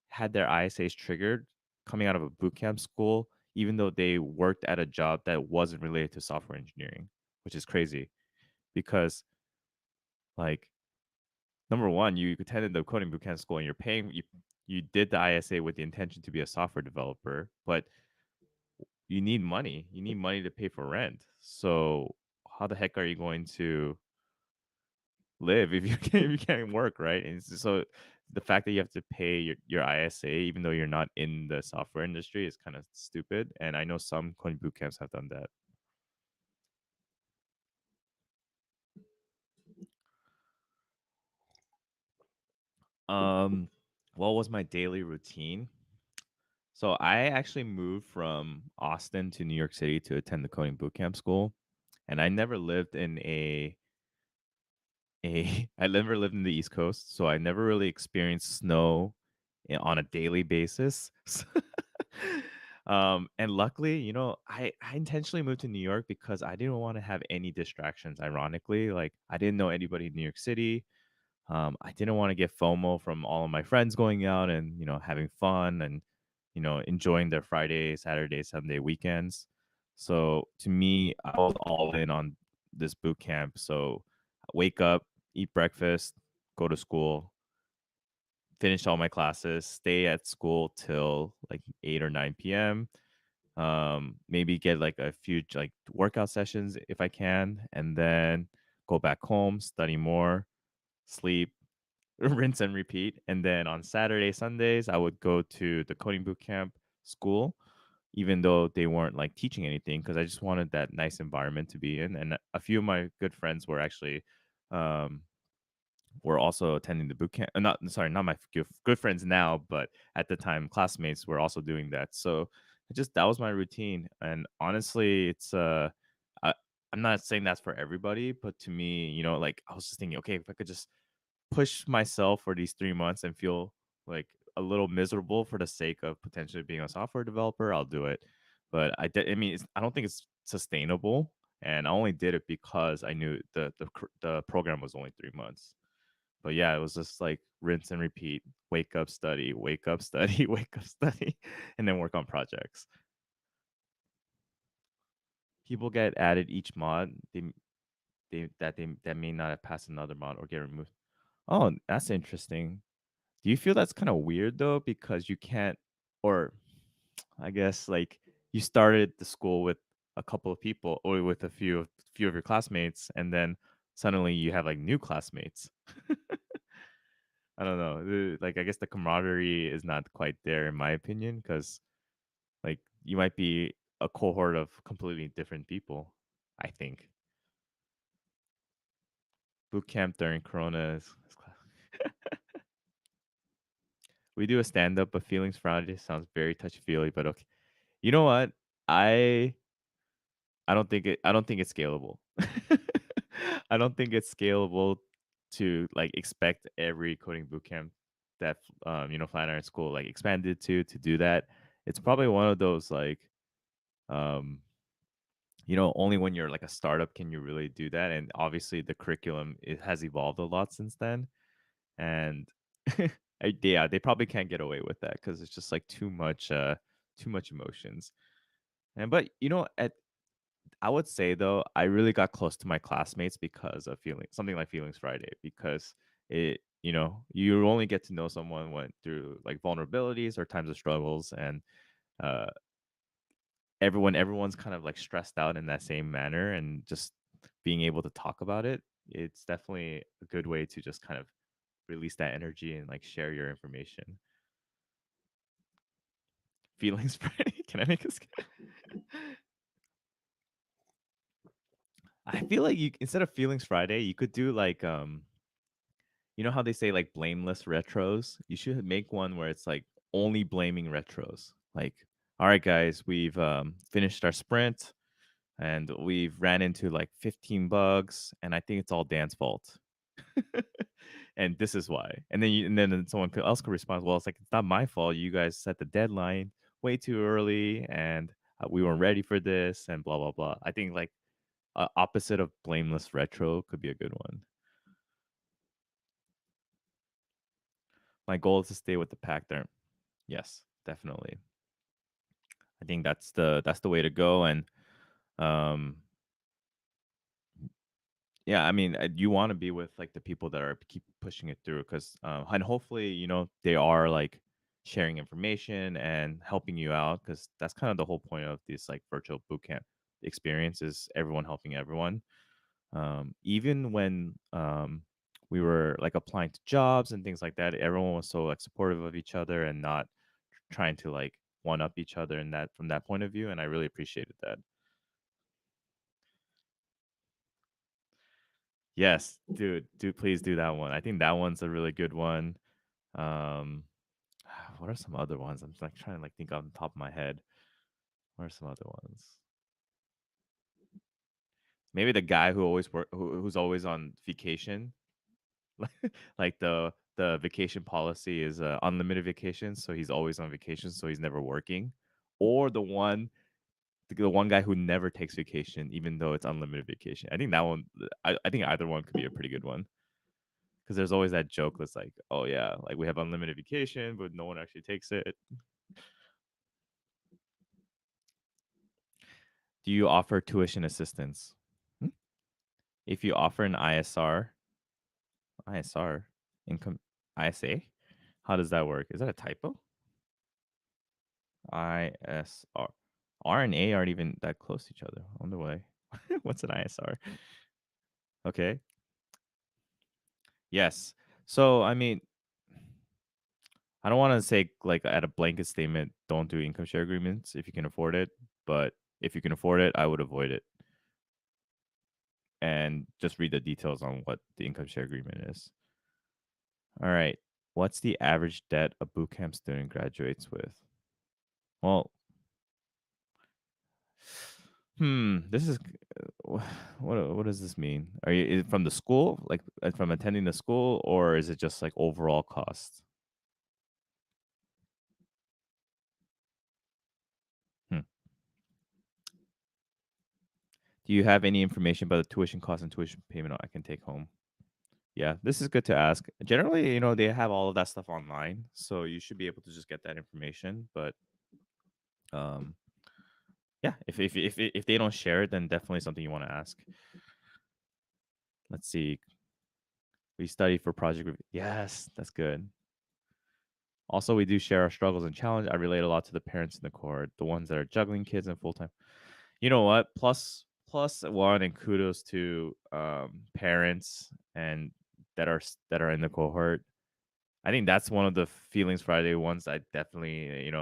[SPEAKER 1] had their ISAs triggered coming out of a bootcamp school, even though they worked at a job that wasn't related to software engineering, which is crazy because, like, number one, you attended the coding bootcamp school and you did the ISA with the intention to be a software developer, but you need money. You need money to pay for rent. So how the heck are you going to live if you can't work, right? And so the fact that you have to pay your ISA even though you're not in the software industry is kind of stupid. And I know some coding boot camps have done that. Um, what was my daily routine? So I actually moved from Austin to New York City to attend the coding bootcamp school, and I never lived in I never lived in the East Coast, so I never really experienced snow on a daily basis. And luckily, I intentionally moved to New York because I didn't want to have any distractions. Ironically, like I didn't know anybody in New York City. I didn't want to get FOMO from all of my friends going out and having fun and enjoying their Friday, Saturday, Sunday weekends. So to me, I was all in on this boot camp. So wake up, eat breakfast, go to school, finish all my classes, stay at school till like 8 or 9 p.m. Maybe get like a few like workout sessions if I can, and then go back home, study more, sleep, rinse and repeat. And then on Saturday, Sundays, I would go to the coding bootcamp school, even though they weren't like teaching anything, because I just wanted that nice environment to be in. And a few of my good friends were actually um, were also attending the boot camp. Not sorry, not my good friends now, but at the time, classmates were also doing that. So that was my routine. And honestly, I, I'm not saying that's for everybody, but to me, like I was just thinking, okay, if I could just push myself for these 3 months and feel like a little miserable for the sake of potentially being a software developer, I'll do it. But I mean, I don't think it's sustainable, and I only did it because I knew the program was only 3 months. But yeah, it was just like rinse and repeat. Wake up, study, wake up, study, and then work on projects. People get added each mod. that may not have passed another mod or get removed. Oh, that's interesting. Do you feel that's kind of weird though, because you can't, or I guess like you started the school with a couple of people or with a few of your classmates, and then suddenly you have like new classmates. I don't know. Like I guess the camaraderie is not quite there in my opinion, because like you might be a cohort of completely different people. I think boot camp during Corona is we do a stand up, but feelings Friday sounds very touchy feely. But okay, you know what? I I don't think it's scalable. I don't think it's scalable to like expect every coding bootcamp that Flat Iron School like expanded to do that. It's probably one of those like um only when you're like a startup can you really do that. And obviously the curriculum it has evolved a lot since then. And yeah, they probably can't get away with that because it's just like too much emotions. And but at I would say though, I really got close to my classmates because of feeling something like Feelings Friday, because you only get to know someone went through like vulnerabilities or times of struggles, and uh, everyone's kind of like stressed out in that same manner, and just being able to talk about it, it's definitely a good way to just kind of release that energy and like share your information. Feelings Friday, can I make a I feel like you instead of Feelings Friday, you could do like you know how they say like blameless retros? You should make one where it's like only blaming retros. Like, all right, guys, we've finished our sprint and we've ran into like 15 bugs, and I think it's all Dan's fault. And this is why. And then else could respond, well, it's like it's not my fault. You guys set the deadline way too early, and we weren't ready for this, and blah blah blah. I think like opposite of blameless retro could be a good one. My goal is to stay with the pack there. Yes, definitely. I think that's the way to go. And um, yeah, I mean, you want to be with like the people that are keep pushing it through, because and hopefully they are like sharing information and helping you out, because that's kind of the whole point of this like virtual bootcamp experience is everyone helping everyone. Even when we were like applying to jobs and things like that, everyone was so like supportive of each other and not trying to like one up each other in that from that point of view, and I really appreciated that. Yes, dude, please do that one. I think that one's a really good one. Um, what are some other ones? I'm like trying to like think on the top of my head. What are some other ones? Maybe the guy who who's always on vacation. Like the vacation policy is unlimited vacation, so he's always on vacation, so he's never working. Or the one guy who never takes vacation, even though it's unlimited vacation. I think that one. I think either one could be a pretty good one, because there's always that joke that's like, oh yeah, like we have unlimited vacation, but no one actually takes it. Do you offer tuition assistance? Hmm? If you offer an ISR, income ISA, how does that work? Is that a typo? ISR. R and A aren't even that close to each other. I wonder why. What's an ISR? Okay. Yes. So I mean, I don't want to say like at a blanket statement, don't do income share agreements if you can afford it. But if you can afford it, I would avoid it and just read the details on what the income share agreement is. All right. What's the average debt a bootcamp student graduates with? Well, this is what does this mean? Are you is it from the school, like from attending the school, or is it just like overall cost? Hmm. Do you have any information about the tuition cost and tuition payment I can take home? Yeah, this is good to ask. Generally, they have all of that stuff online, so you should be able to just get that information. But um, yeah, if they don't share it, then definitely something you want to ask. Let's see. We study for project review. Yes, that's good. Also, we do share our struggles and challenge. I relate a lot to the parents in the cohort, the ones that are juggling kids and full time. You know what? Plus one, and kudos to parents and that are in the cohort. I think that's one of the feelings Friday ones I definitely,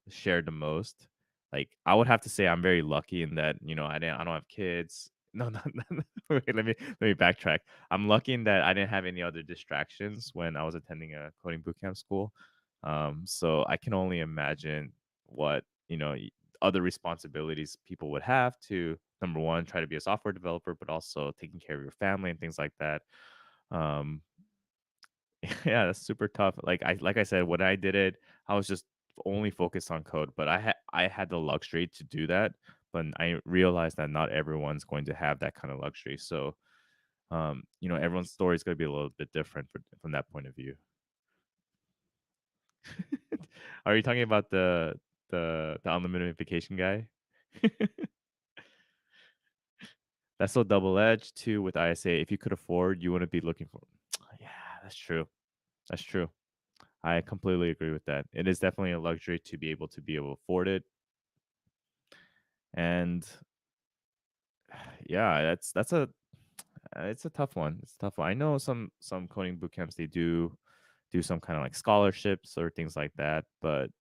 [SPEAKER 1] shared the most. Like I would have to say I'm very lucky in that, I don't have kids. No, no, no, no. Wait, let me backtrack. I'm lucky in that I didn't have any other distractions when I was attending a coding bootcamp school. So I can only imagine what, other responsibilities people would have to, number one, try to be a software developer, but also taking care of your family and things like that. Um, yeah, that's super tough. Like I said, when I did it, I was just only focused on code, but I had the luxury to do that. But I realized that not everyone's going to have that kind of luxury. So, everyone's story is going to be a little bit different from that point of view. Are you talking about the unlimited vacation guy? That's so double edged too. With ISA, if you could afford, you wouldn't be looking for. Yeah, that's true. That's true. I completely agree with that. It is definitely a luxury to be able to afford it. And yeah, it's a tough one. It's a tough one. I know some coding boot camps they do some kind of like scholarships or things like that, but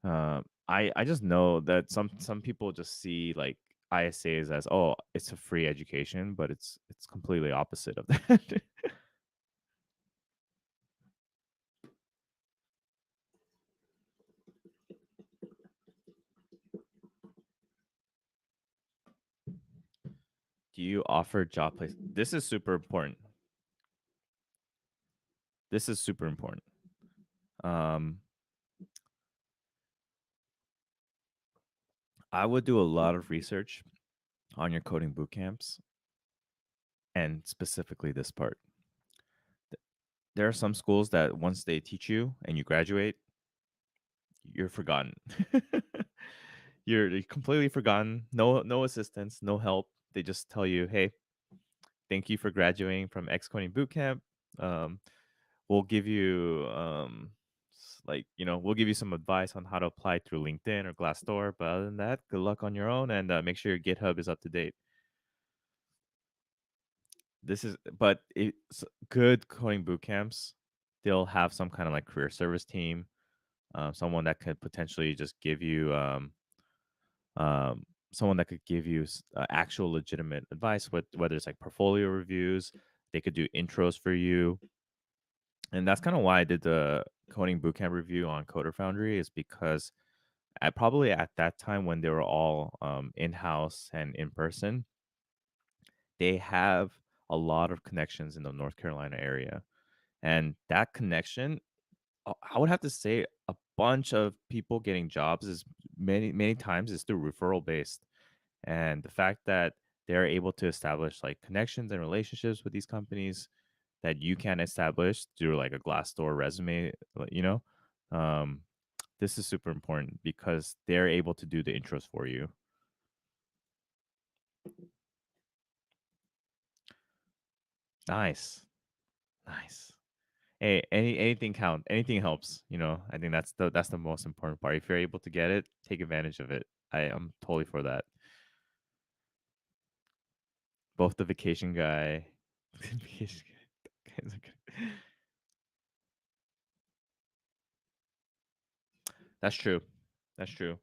[SPEAKER 1] I just know that some people just see like ISAs as, oh, it's a free education, but it's completely opposite of that. Do you offer job place? This is super important. This is super important. Um, I would do a lot of research on your coding boot camps and specifically this part. There are some schools that once they teach you and you graduate, you're forgotten. You're completely forgotten. No assistance, no help. They just tell you, "Hey, thank you for graduating from X coding boot camp. Um, we'll give you we'll give you some advice on how to apply through LinkedIn or Glassdoor. But other than that, good luck on your own and make sure your GitHub is up to date." But it's good coding boot camps. They'll have some kind of like career service team, someone that could potentially just give you um, someone that could give you actual legitimate advice, whether it's like portfolio reviews. They could do intros for you, and that's kind of why I did the coding bootcamp review on Coder Foundry, is because probably at that time when they were all in house and in person, they have a lot of connections in the North Carolina area, and that connection, I would have to say, a bunch of people getting jobs is many times is through referral based. And the fact that they're able to establish like connections and relationships with these companies that you can establish through like a Glassdoor resume, um, this is super important because they're able to do the intros for you. Nice, nice. Hey, anything count, anything helps. I think that's the most important part. If you're able to get it, take advantage of it. I am totally for that. Both the vacation guy, vacation guy. That's true. That's true.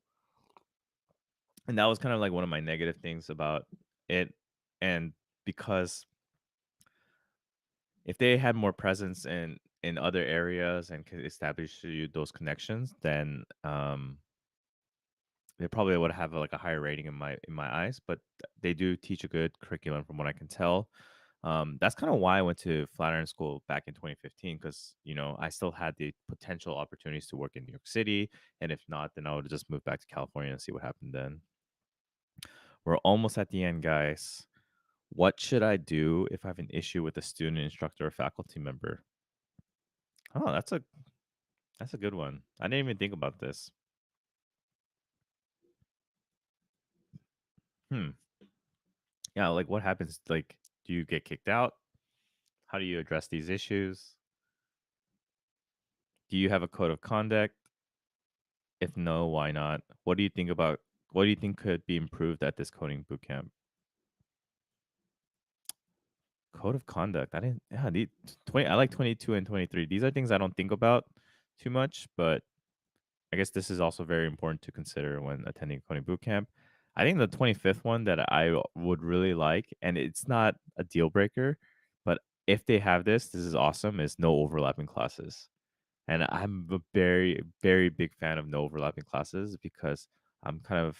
[SPEAKER 1] And that was kind of like one of my negative things about it. And because if they had more presence in other areas and could establish you those connections, then they probably would have like a higher rating in my eyes. But they do teach a good curriculum from what I can tell. That's kind of why I went to Flatiron School back in 2015, because I still had the potential opportunities to work in New York City, and if not, then I would just move back to California and see what happened then. We're almost at the end, guys. What should I do if I have an issue with a student, instructor, or faculty member? Oh, that's a good one. I didn't even think about this. Hmm. Yeah, like what happens? Like, Do you get kicked out? How do you address these issues? Do you have a code of conduct? If no, why not? What do you think could be improved at this coding bootcamp? Code of conduct. I didn't yeah, 20 I like 22 and 23. These are things I don't think about too much, but I guess this is also very important to consider when attending coding bootcamp. I think the 25th one that I would really like, and it's not a deal breaker, but if they have this is awesome, is no overlapping classes. And I'm a very, very big fan of no overlapping classes because I'm kind of,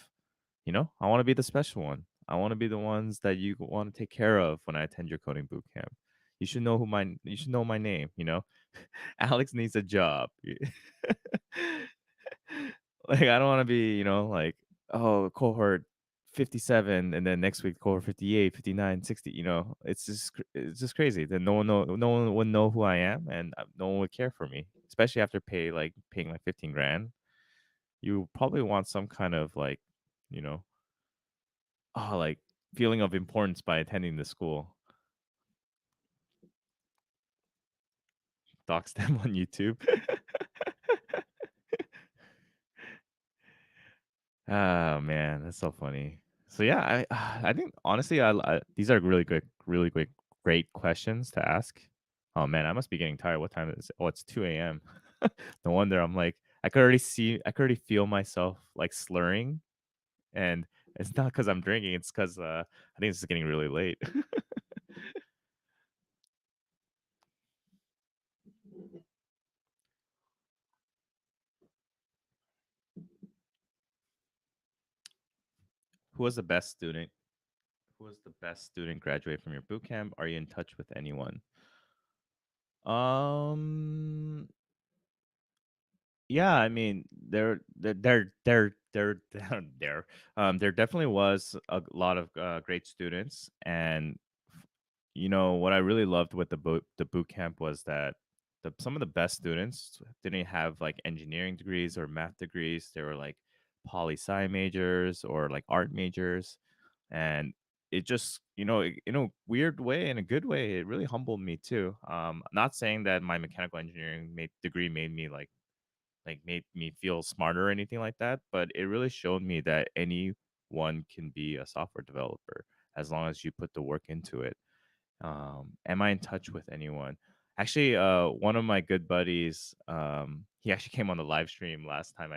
[SPEAKER 1] I want to be the special one. I want to be the ones that you want to take care of when I attend your coding boot camp. You should know my name, Alex needs a job. Like I don't want to be, like, oh, cohort 57 and then next week cohort 58, 59, 60, it's just crazy. Then no one would know who I am and no one would care for me, especially after paying like 15 grand. You probably want some kind of like, you know, like feeling of importance by attending the school. Docs them on YouTube. Oh man, that's so funny. So yeah, I think honestly, these are really great questions to ask. Oh man, I must be getting tired. What time is it? Oh, it's 2 a.m. No wonder I'm like, I could already feel myself like slurring, and it's not because I'm drinking. It's because I think it's getting really late. Who was the best student? Who was the best student graduate from your boot camp? Are you in touch with anyone? Um, Yeah, I mean, there definitely was a lot of great students, and what I really loved with the boot camp was that some of the best students didn't have like engineering degrees or math degrees. They were like poli sci majors or like art majors, and it just in a weird way, in a good way, it really humbled me too. Not saying that my mechanical engineering degree made me like made me feel smarter or anything like that, but it really showed me that anyone can be a software developer as long as you put the work into it. Am I in touch with anyone? Actually, one of my good buddies, he actually came on the live stream last time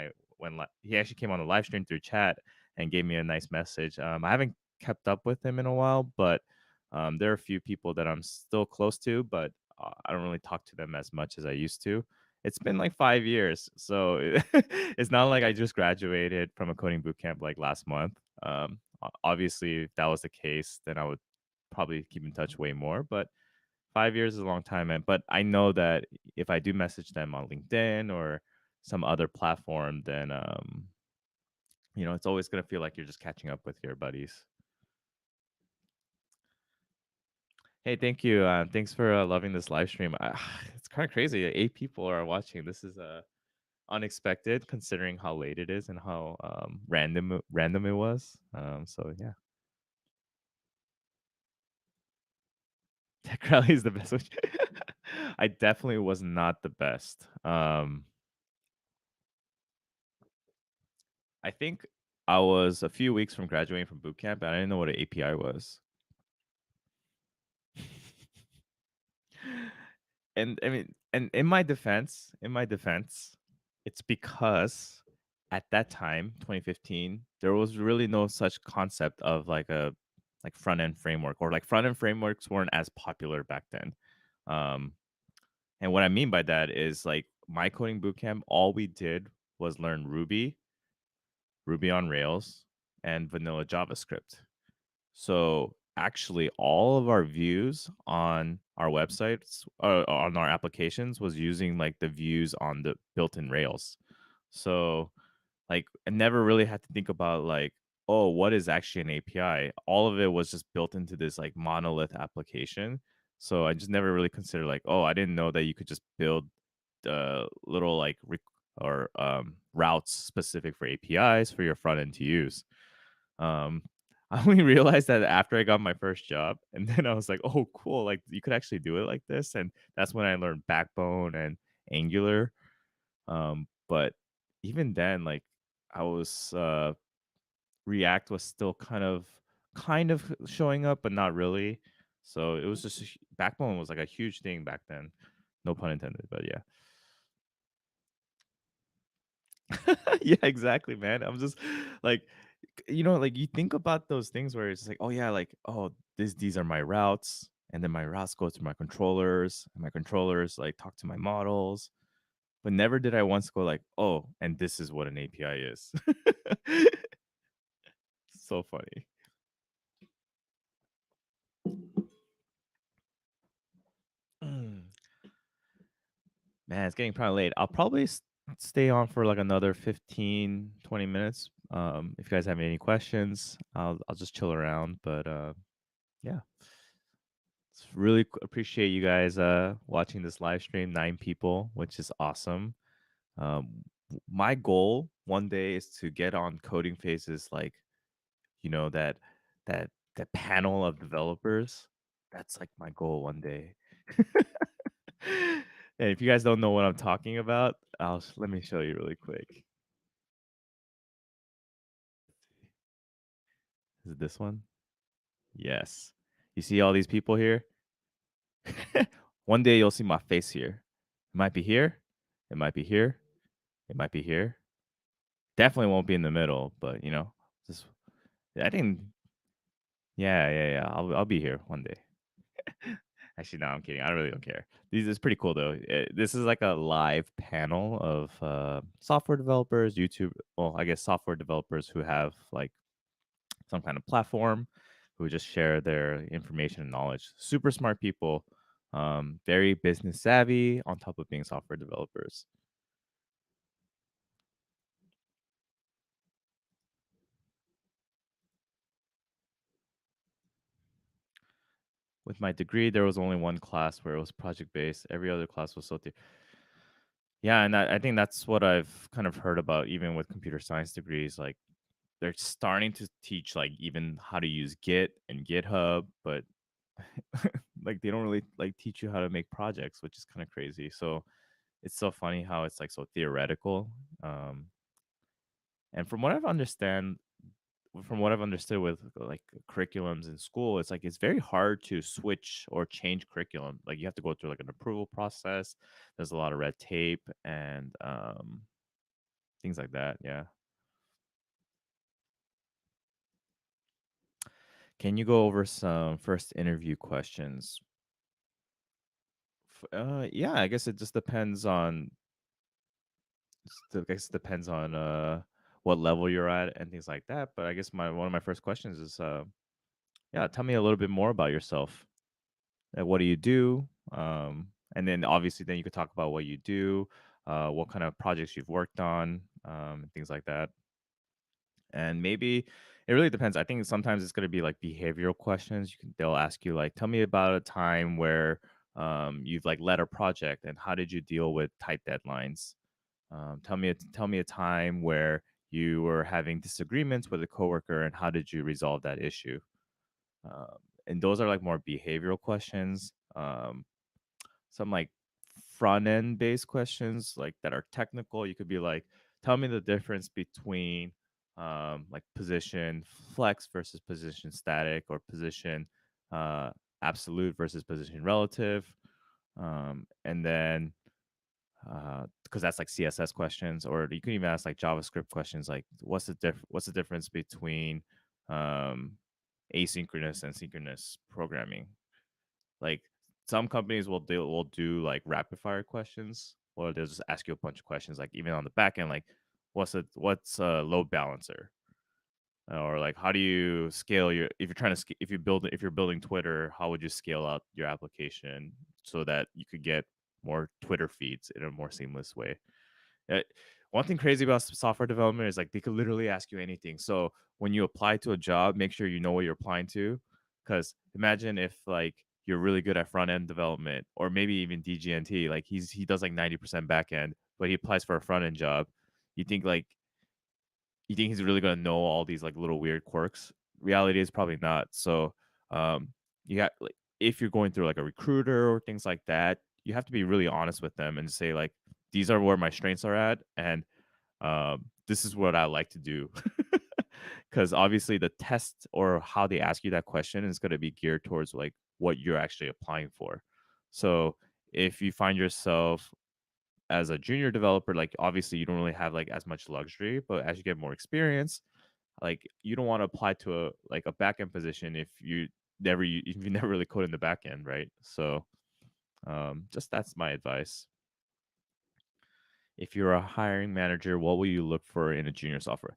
[SPEAKER 1] he actually came on the live stream through chat and gave me a nice message. I haven't kept up with him in a while, but there are a few people that I'm still close to, but I don't really talk to them as much as I used to. It's been like 5 years, so it's not like I just graduated from a coding boot camp like last month. Obviously, if that was the case, then I would probably keep in touch way more, but 5 years is a long time, and but I know that if I do message them on LinkedIn or some other platform, then, it's always gonna feel like you're just catching up with your buddies. Hey, thank you, thanks for, loving this live stream. It's kinda crazy, 8 people are watching. This is, unexpected considering how late it is and how, random it was, so yeah. Tech rally is the best way. I definitely was not the best. I think I was a few weeks from graduating from boot camp, and I didn't know what an API was. And I mean, and in my defense, it's because at that time, 2015, there was really no such concept of like front end framework, or like front end frameworks weren't as popular back then. Um, and what I mean by that is like my coding bootcamp, all we did was learn Ruby on Rails, and vanilla JavaScript. So actually, all of our views on our websites, on our applications, was using like the views on the built-in Rails. So like I never really had to think about like, oh, what is actually an API? All of it was just built into this like monolith application. So I just never really considered like, oh, I didn't know that you could just build little like routes specific for APIs for your front end to use. Um, I only realized that after I got my first job, and then I was like, "Oh, cool! Like you could actually do it like this." And that's when I learned Backbone and Angular. But even then, like I was React was still kind of showing up, but not really. So it was just Backbone was like a huge thing back then. No pun intended, but yeah. Yeah, exactly, man. I'm just like, like you think about those things where it's like, oh yeah, like, oh, these are my routes, and then my routes go to my controllers, and my controllers like talk to my models. But never did I once go like, oh, and this is what an API is. So funny. Mm. Man, it's getting probably late. I'll probably stay on for like another 15, 20 minutes. If you guys have any questions, I'll just chill around. But yeah. Really appreciate you guys watching this live stream. 9 people, which is awesome. My goal one day is to get on coding phases, like that that that panel of developers. That's like my goal one day. And if you guys don't know what I'm talking about, let me show you really quick. Is it this one? Yes. You see all these people here? One day you'll see my face here. It might be here. It might be here. It might be here. Definitely won't be in the middle, but just I think yeah. I'll be here one day. Actually, no, I'm kidding. I really don't care. These is pretty cool though. This is like a live panel of software developers, YouTube. Well, I guess software developers who have like some kind of platform, who just share their information and knowledge. Super smart people, very business savvy, on top of being software developers. With my degree, there was only one class where it was project based. Every other class was yeah, and I think that's what I've kind of heard about, even with computer science degrees. Like they're starting to teach like even how to use Git and GitHub, but like they don't really like teach you how to make projects, which is kind of crazy. So it's so funny how it's like so theoretical. Um, and from what I've understood with like curriculums in school, it's like it's very hard to switch or change curriculum. Like you have to go through like an approval process. There's a lot of red tape and things like that. Yeah. Can you go over some first interview questions? Yeah, I guess it just depends on. I guess it depends on what level you're at and things like that. But I guess my one of my first questions is, yeah, tell me a little bit more about yourself. What do you do? And then obviously, then you could talk about what you do, what kind of projects you've worked on, and things like that. And maybe it really depends. I think sometimes it's going to be like behavioral questions. They'll ask you like, tell me about a time where you've like led a project and how did you deal with tight deadlines. Tell me a time where you were having disagreements with a coworker and how did you resolve that issue. Um, and those are like more behavioral questions. Some like front end based questions like that are technical. You could be like, tell me the difference between like position flex versus position static, or position uh, absolute versus position relative. And then because that's like CSS questions, or you can even ask like JavaScript questions, like what's the difference between um, asynchronous and synchronous programming. Like some companies will do like rapid fire questions, or they'll just ask you a bunch of questions, like even on the back end, like what's a load balancer, or like how do you scale your if you're trying to if you're building Twitter, how would you scale out your application so that you could get more Twitter feeds in a more seamless way. uh, One thing crazy about software development is like they could literally ask you anything. So when you apply to a job, make sure you know what you're applying to. Because imagine if like you're really good at front end development, or maybe even DGNT, like he does like 90% back end, but he applies for a front end job. You think like you think he's really gonna know all these like little weird quirks? reality is probably not. So, you got like if you're going through like a recruiter or things like that, you have to be really honest with them and say like, these are where my strengths are at, and this is what I like to do. Because obviously, the test or how they ask you that question is going to be geared towards like what you're actually applying for. So, if you find yourself as a junior developer, like obviously you don't really have like as much luxury, but as you get more experience, like you don't want to apply to a like a backend position if if you never really code in the backend, right? So just that's my advice. If you're a hiring manager, what will you look for in a junior software?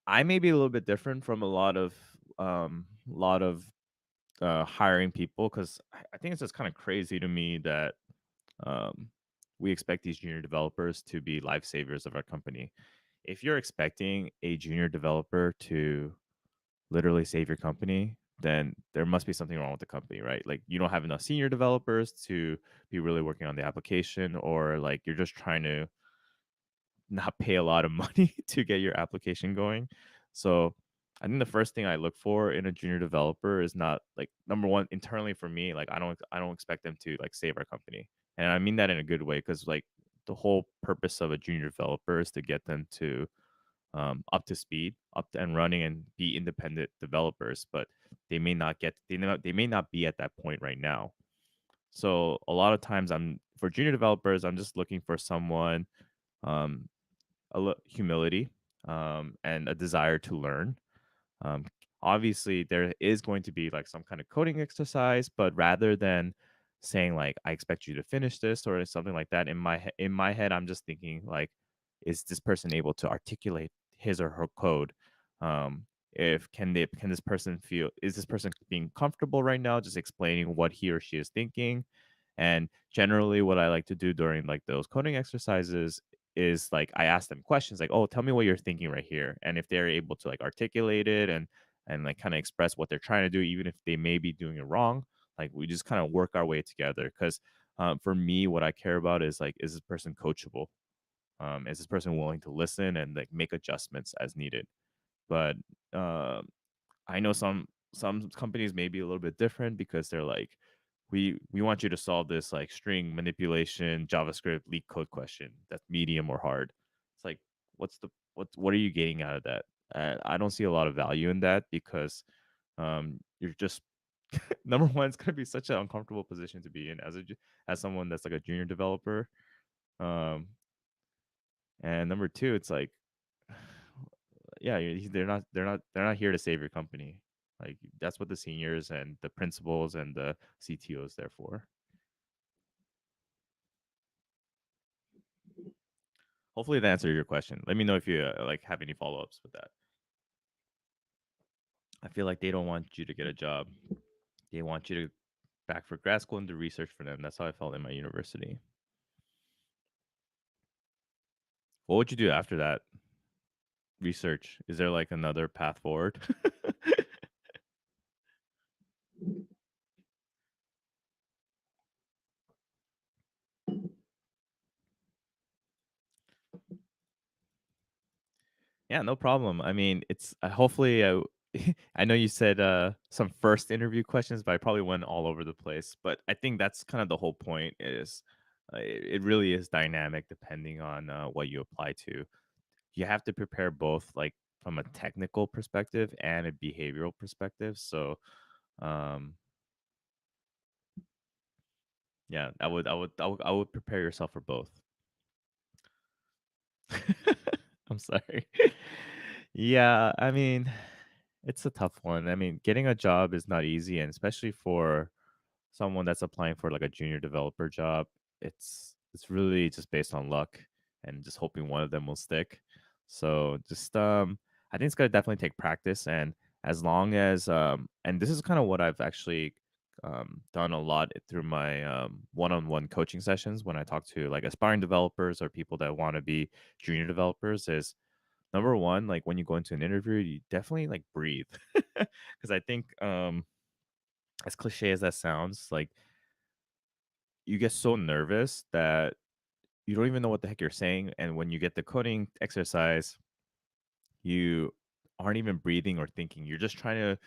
[SPEAKER 1] I may be a little bit different from a lot of hiring people because I think it's just kind of crazy to me that um, we expect these junior developers to be lifesavers of our company. If you're expecting a junior developer to literally save your company, then there must be something wrong with the company, right? Like you don't have enough senior developers to be really working on the application, or like you're just trying to not pay a lot of money to get your application going. So I think the first thing I look for in a junior developer is not like number one internally for me, like I don't expect them to like save our company. And I mean that in a good way because like the whole purpose of a junior developer is to get them to up to speed, and running and be independent developers, but they may not be at that point right now. So a lot of times I'm for junior developers, I'm just looking for someone um, humility and a desire to learn. Um, Obviously, there is going to be like some kind of coding exercise, but rather than saying like I expect you to finish this or something like that, in my head, I'm just thinking like, is this person able to articulate his or her code? If can this person feel is this person being comfortable right now, just explaining what he or she is thinking? And generally, what I like to do during like those coding exercises is like I ask them questions like, "Oh, tell me what you're thinking right here," and if they're able to like articulate it and like kind of express what they're trying to do, even if they may be doing it wrong, like we just kind of work our way together. Because for me, what I care about is like, is this person coachable? Is this person willing to listen and like make adjustments as needed? But um, I know some companies may be a little bit different because they're like, we want you to solve this like string manipulation JavaScript leak code question that's medium or hard. It's like, what are you getting out of that? I don't see a lot of value in that because you're just number one, it's gonna be such an uncomfortable position to be in as as someone that's like a junior developer. Um, and number two, it's like yeah, they're not here to save your company. Like that's what the seniors and the principals and the CTOs there for. Hopefully that answered your question. Let me know if you like have any follow ups with that. I feel like they don't want you to get a job. They want you to back for grad school and do research for them. That's how I felt in my university. What would you do after that research? Is there like another path forward? Yeah, no problem. I mean, it's hopefully I know you said some first interview questions, but I probably went all over the place. But I think that's kind of the whole point is it really is dynamic depending on what you apply to. You have to prepare both like from a technical perspective and a behavioral perspective. So um yeah, I would prepare yourself for both. I'm sorry. Yeah, I mean, it's a tough one. I mean, getting a job is not easy, and especially for someone that's applying for like a junior developer job, it's really just based on luck and just hoping one of them will stick. So just I think it's gonna definitely take practice, and as long as and this is kind of what I've actually done a lot through my one-on-one coaching sessions when I talk to like aspiring developers or people that want to be junior developers is number one, like when you go into an interview, you definitely like breathe. Because I think as cliche as that sounds, like you get so nervous that you don't even know what the heck you're saying. And when you get the coding exercise, you aren't even breathing or thinking. You're just trying to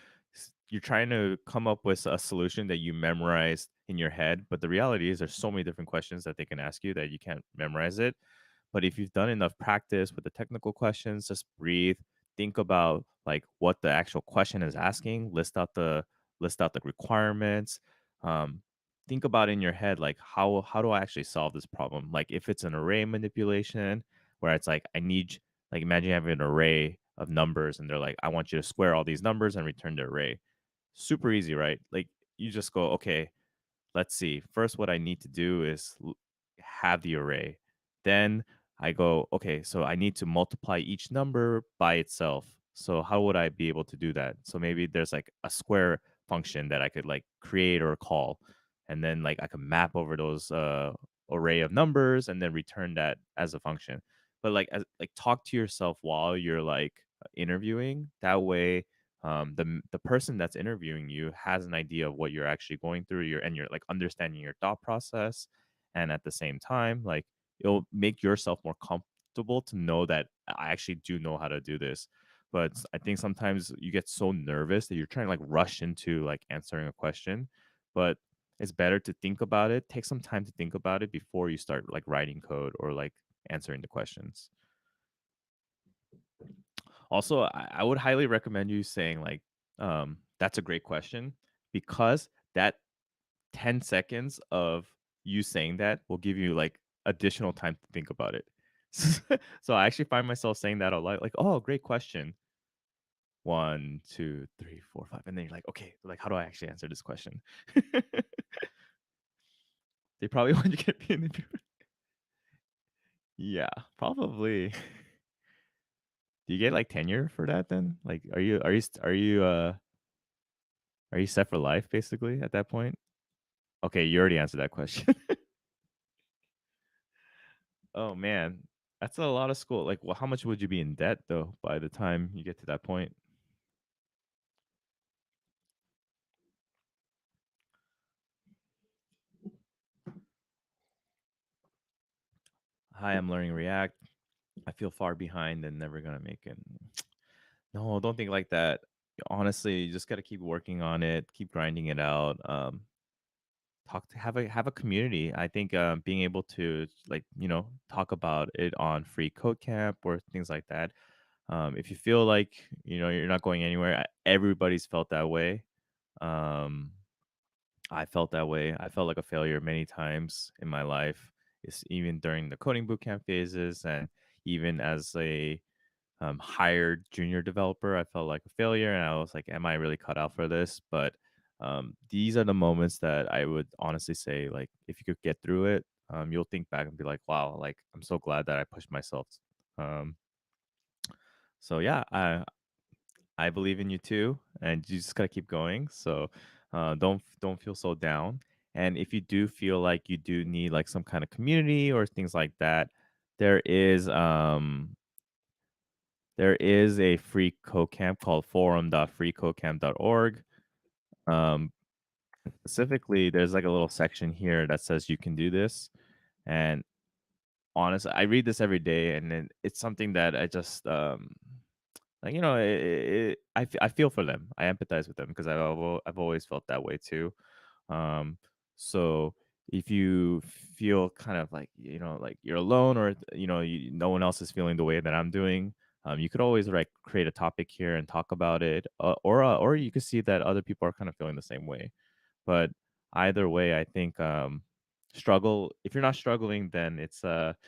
[SPEAKER 1] you're trying to come up with a solution that you memorized in your head, but the reality is there's so many different questions that they can ask you that you can't memorize it. But if you've done enough practice with the technical questions, just breathe, think about like what the actual question is asking, list out the requirements. Um, think about in your head like how do I actually solve this problem? Like if it's an array manipulation where it's like I need like imagine having an array of numbers and they're like I want you to square all these numbers and return the array. Super easy, right? Like you just go, okay, let's see. First, what I need to do is have the array. Then I go, okay, so I need to multiply each number by itself. So how would I be able to do that? So maybe there's like a square function that I could like create or call, and then like I can map over those array of numbers and then return that as a function. But like talk to yourself while you're like interviewing. That way the person that's interviewing you has an idea of what you're actually going through and you're like understanding your thought process, and at the same time like it'll make yourself more comfortable to know that I actually do know how to do this. But I think sometimes you get so nervous that you're trying to like rush into like answering a question, but it's better to think about it, take some time to think about it before you start like writing code or like answering the questions. Also, I would highly recommend you saying like, "That's a great question," because that 10 seconds of you saying that will give you like additional time to think about it. So I actually find myself saying that a lot, like, "Oh, great question." 1, 2, 3, 4, 5, and then you're like, "Okay, like how do I actually answer this question?" They probably want you to get me in the Yeah, probably. Do you get like tenure for that then? Like, are you set for life basically at that point? Okay, you already answered that question. Oh man, that's a lot of school. Like, well, how much would you be in debt though by the time you get to that point? Hi, I'm learning React. I feel far behind and never gonna make it. No, don't think like that. Honestly, you just gotta keep working on it, keep grinding it out. Talk to have a community. I think being able to like talk about it on free code camp or things like that. If you feel like you're not going anywhere, everybody's felt that way. Um, I felt that way. I felt like a failure many times in my life. It's even during the coding bootcamp phases, and even as a hired junior developer, I felt like a failure, and I was like, "Am I really cut out for this?" But these are the moments that I would honestly say, like, if you could get through it, you'll think back and be like, "Wow, like I'm so glad that I pushed myself." Um, so yeah, I believe in you too, and you just gotta keep going. So don't feel so down. And if you do feel like you do need like some kind of community or things like that, there is um there is a free code camp called forum.freecodecamp.org. Um, specifically, there's like a little section here that says you can do this. And honestly, I read this every day, and then it's something that I just like I feel for them. I empathize with them because I've always felt that way too. Um, so if you feel kind of like like you're alone or no one else is feeling the way that I'm doing, you could always like create a topic here and talk about it, or you could see that other people are kind of feeling the same way. But either way, I think struggle. If you're not struggling, then it's then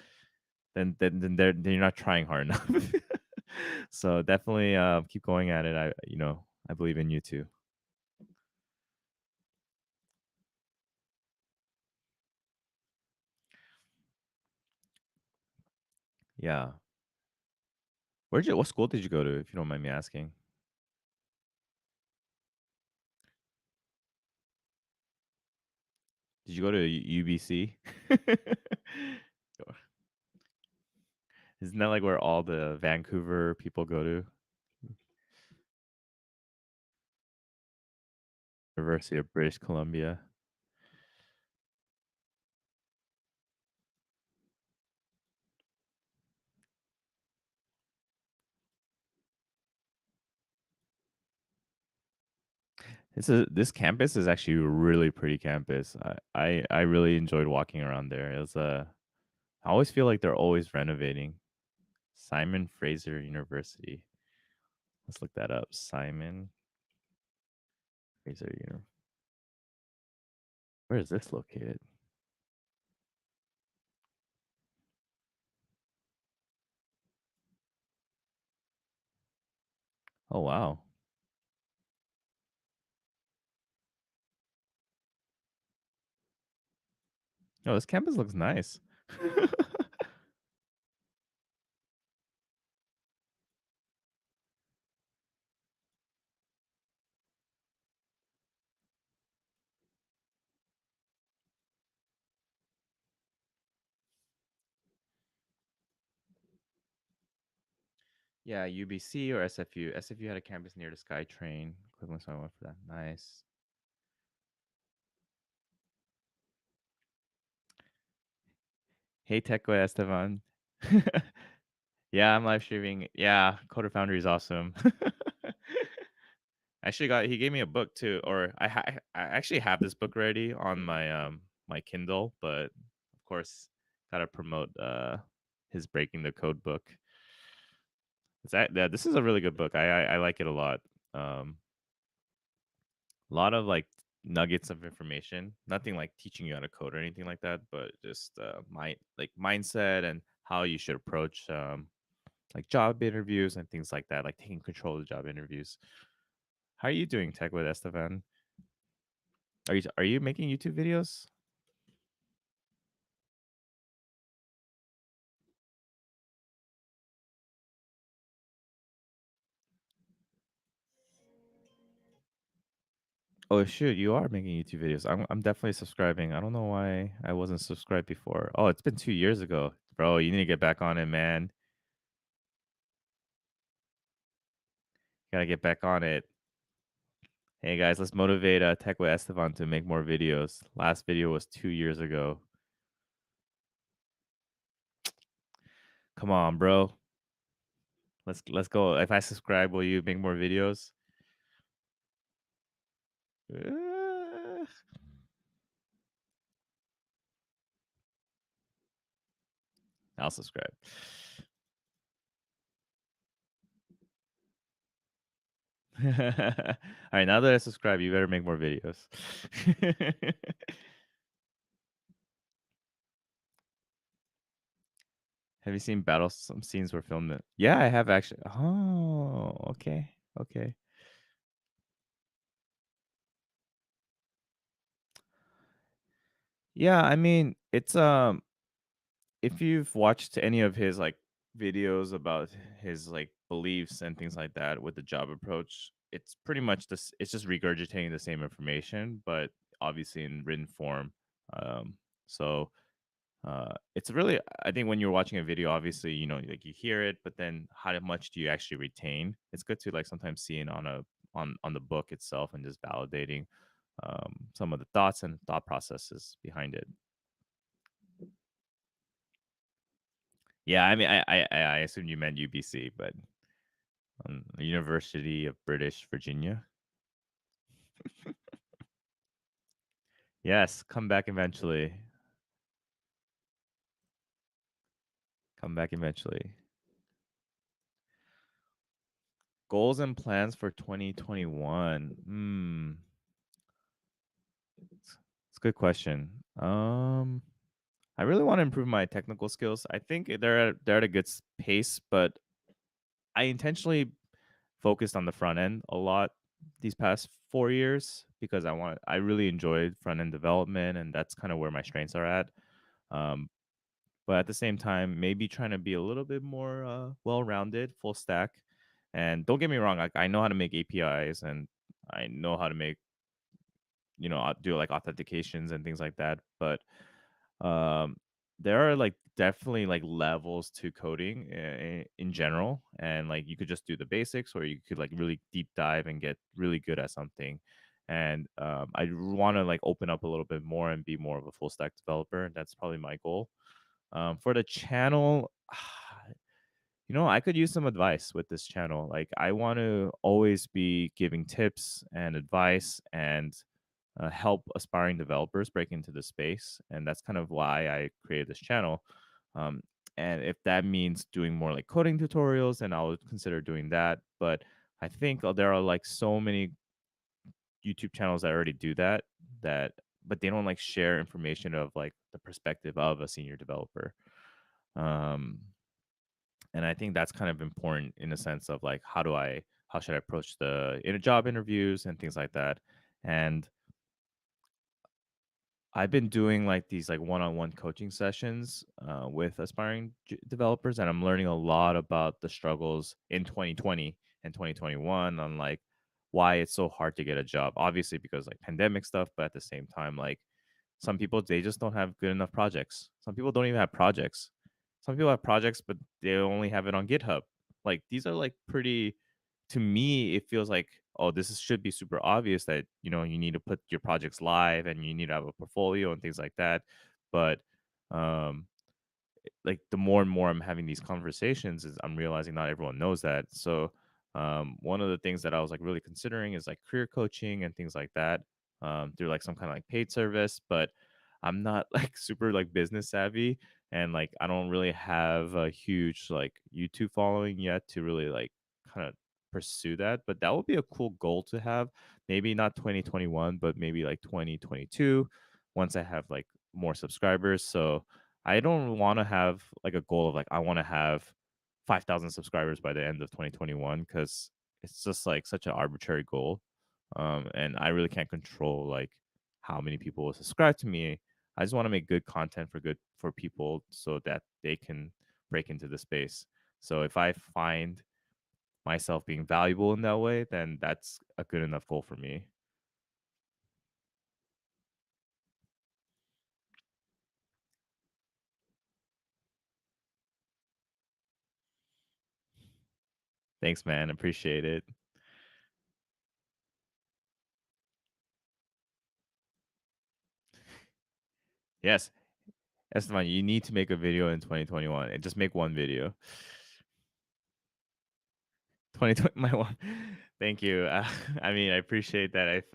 [SPEAKER 1] you're not trying hard enough. So definitely keep going at it. I believe in you too. Yeah. What school did you go to, if you don't mind me asking? Did you go to UBC? Isn't that like where all the Vancouver people go to? University of British Columbia. This campus is actually a really pretty campus. I really enjoyed walking around there. It was I always feel like they're always renovating. Simon Fraser University. Let's look that up. Simon Fraser University. Where is this located? Oh wow. Oh, this campus looks nice. Yeah, UBC or SFU. SFU had a campus near the SkyTrain. Cleveland, so I went for that. Nice. Hey, Teco Esteban. Yeah, I'm live streaming. Yeah, Coder Foundry is awesome. Actually, got he gave me a book too, or I actually have this book ready on my Kindle, but of course, gotta promote his Breaking the Code book. Yeah, this is a really good book. I like it a lot. A lot of like nuggets of information. Nothing like teaching you how to code or anything like that, but just mindset and how you should approach like job interviews and things like that, like taking control of the job interviews. How are you doing, Tech with Esteban? Are you making YouTube videos? Oh shoot, you are making YouTube videos. I'm definitely subscribing. I don't know why I wasn't subscribed before. Oh, it's been 2 years ago, bro. You need to get back on it, man. Gotta get back on it. Hey guys, let's motivate Tech with Esteban to make more videos. Last video was 2 years ago. Come on, bro. Let's go. If I subscribe, will you make more videos? Uh, I'll subscribe. All right, now that I subscribe, you better make more videos. Have you seen battles? Some scenes were filmed. Yeah, I have actually. Oh, okay, okay. Yeah, I mean, it's if you've watched any of his like videos about his like beliefs and things like that with the job approach, it's pretty much this. It's just regurgitating the same information, but obviously in written form. Um, so it's really, I think when you're watching a video, obviously, like you hear it, but then how much do you actually retain? It's good to like sometimes see it on the book itself and just validating some of the thoughts and thought processes behind it. Yeah, I mean, I assumed you meant UBC, but University of British Virginia. Yes, come back eventually. Come back eventually. Goals and plans for 2021. It's a good question. I really want to improve my technical skills. I think they're at a good pace, but I intentionally focused on the front end a lot these past 4 years because I really enjoyed front end development, and that's kind of where my strengths are at. Um, but at the same time, maybe trying to be a little bit more well rounded, full stack. And don't get me wrong, I know how to make APIs and I know how to make do like authentications and things like that, but um there are like definitely like levels to coding in general, and like you could just do the basics or you could like really deep dive and get really good at something. And I want to like open up a little bit more and be more of a full stack developer. That's probably my goal for the channel. I could use some advice with this channel. Like, I want to always be giving tips and advice and help aspiring developers break into the space. And that's kind of why I created this channel. Um, and if that means doing more like coding tutorials, then I would consider doing that. But I think there are like so many YouTube channels that already do that, but they don't like share information of like the perspective of a senior developer. Um, and I think that's kind of important in the sense of like how should I approach the in job interviews and things like that. And I've been doing like these like one-on-one coaching sessions with aspiring developers, and I'm learning a lot about the struggles in 2020 and 2021 on like why it's so hard to get a job. Obviously, because like pandemic stuff, but at the same time, like some people they just don't have good enough projects. Some people don't even have projects. Some people have projects, but they only have it on GitHub. Like these are like pretty. To me, it feels like oh, should be super obvious that you need to put your projects live and you need to have a portfolio and things like that. But um, like the more and more I'm having these conversations is I'm realizing not everyone knows that. So one of the things that I was like really considering is like career coaching and things like that through like some kind of like paid service, but I'm not like super like business savvy, and like I don't really have a huge like YouTube following yet to really like kind of pursue that. But that would be a cool goal to have. Maybe not 2021, but maybe like 2022 once I have like more subscribers. So I don't want to have like a goal of like I want to have 5,000 subscribers by the end of 2021 because it's just like such an arbitrary goal, and I really can't control like how many people will subscribe to me. I just want to make good content for people so that they can break into the space. So if I find myself being valuable in that way, then that's a good enough goal for me. Thanks, man. Appreciate it. Yes, Esteban, you need to make a video in 2021 and just make one video. 2020, my one. Thank you. I mean, I appreciate that. If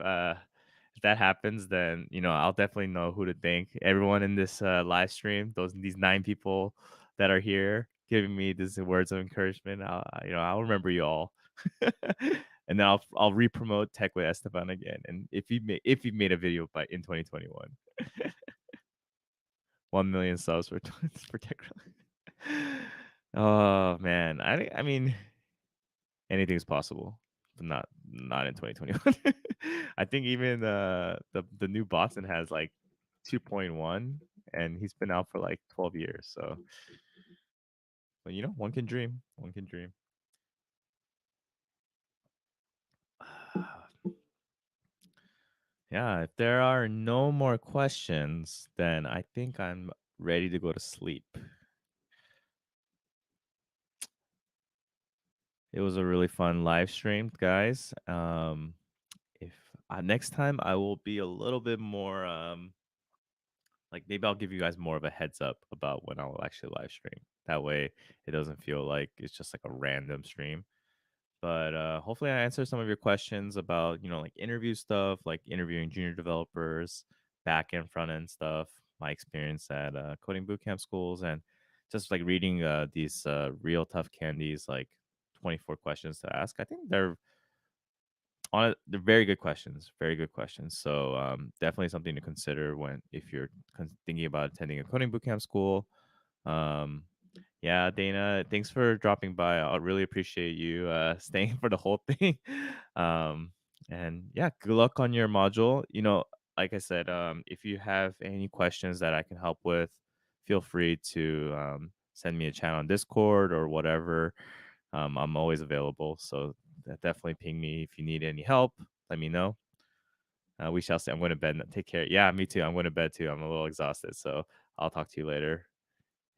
[SPEAKER 1] that happens, then I'll definitely know who to thank. Everyone in this live stream, these 9 people that are here, giving me these words of encouragement. I'll remember you all, and then I'll re-promote Tech with Esteban again. And if you made a video by in 2021, 1 million subs for for Tech. Oh man, I mean anything's possible, but not in 2021. I think even the new Boston has like 2.1, and he's been out for like 12 years. So, but one can dream. One can dream. Yeah, if there are no more questions, then I think I'm ready to go to sleep. It was a really fun live stream, guys. If next time I will be a little bit more like maybe I'll give you guys more of a heads up about when I'll actually live stream. That way it doesn't feel like it's just like a random stream. But hopefully I answer some of your questions about, like interview stuff, like interviewing junior developers, back end, front end stuff, my experience at coding bootcamp schools, and just like reading these real tough candies, like 24 questions to ask. I think they're very good questions, very good questions. So definitely something to consider when if you're thinking about attending a coding bootcamp school. Um, yeah, Dana, thanks for dropping by. I really appreciate you staying for the whole thing. um, and yeah, good luck on your module. Like I said, if you have any questions that I can help with, feel free to send me a chat on Discord or whatever. I'm always available. So definitely ping me if you need any help. Let me know. We shall see. I'm going to bed. Take care. Yeah, me too. I'm going to bed too. I'm a little exhausted. So I'll talk to you later.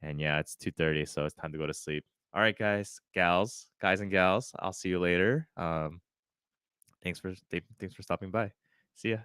[SPEAKER 1] And yeah, it's 2:30, so it's time to go to sleep. All right, guys and gals. I'll see you later. Thanks for stopping by. See ya.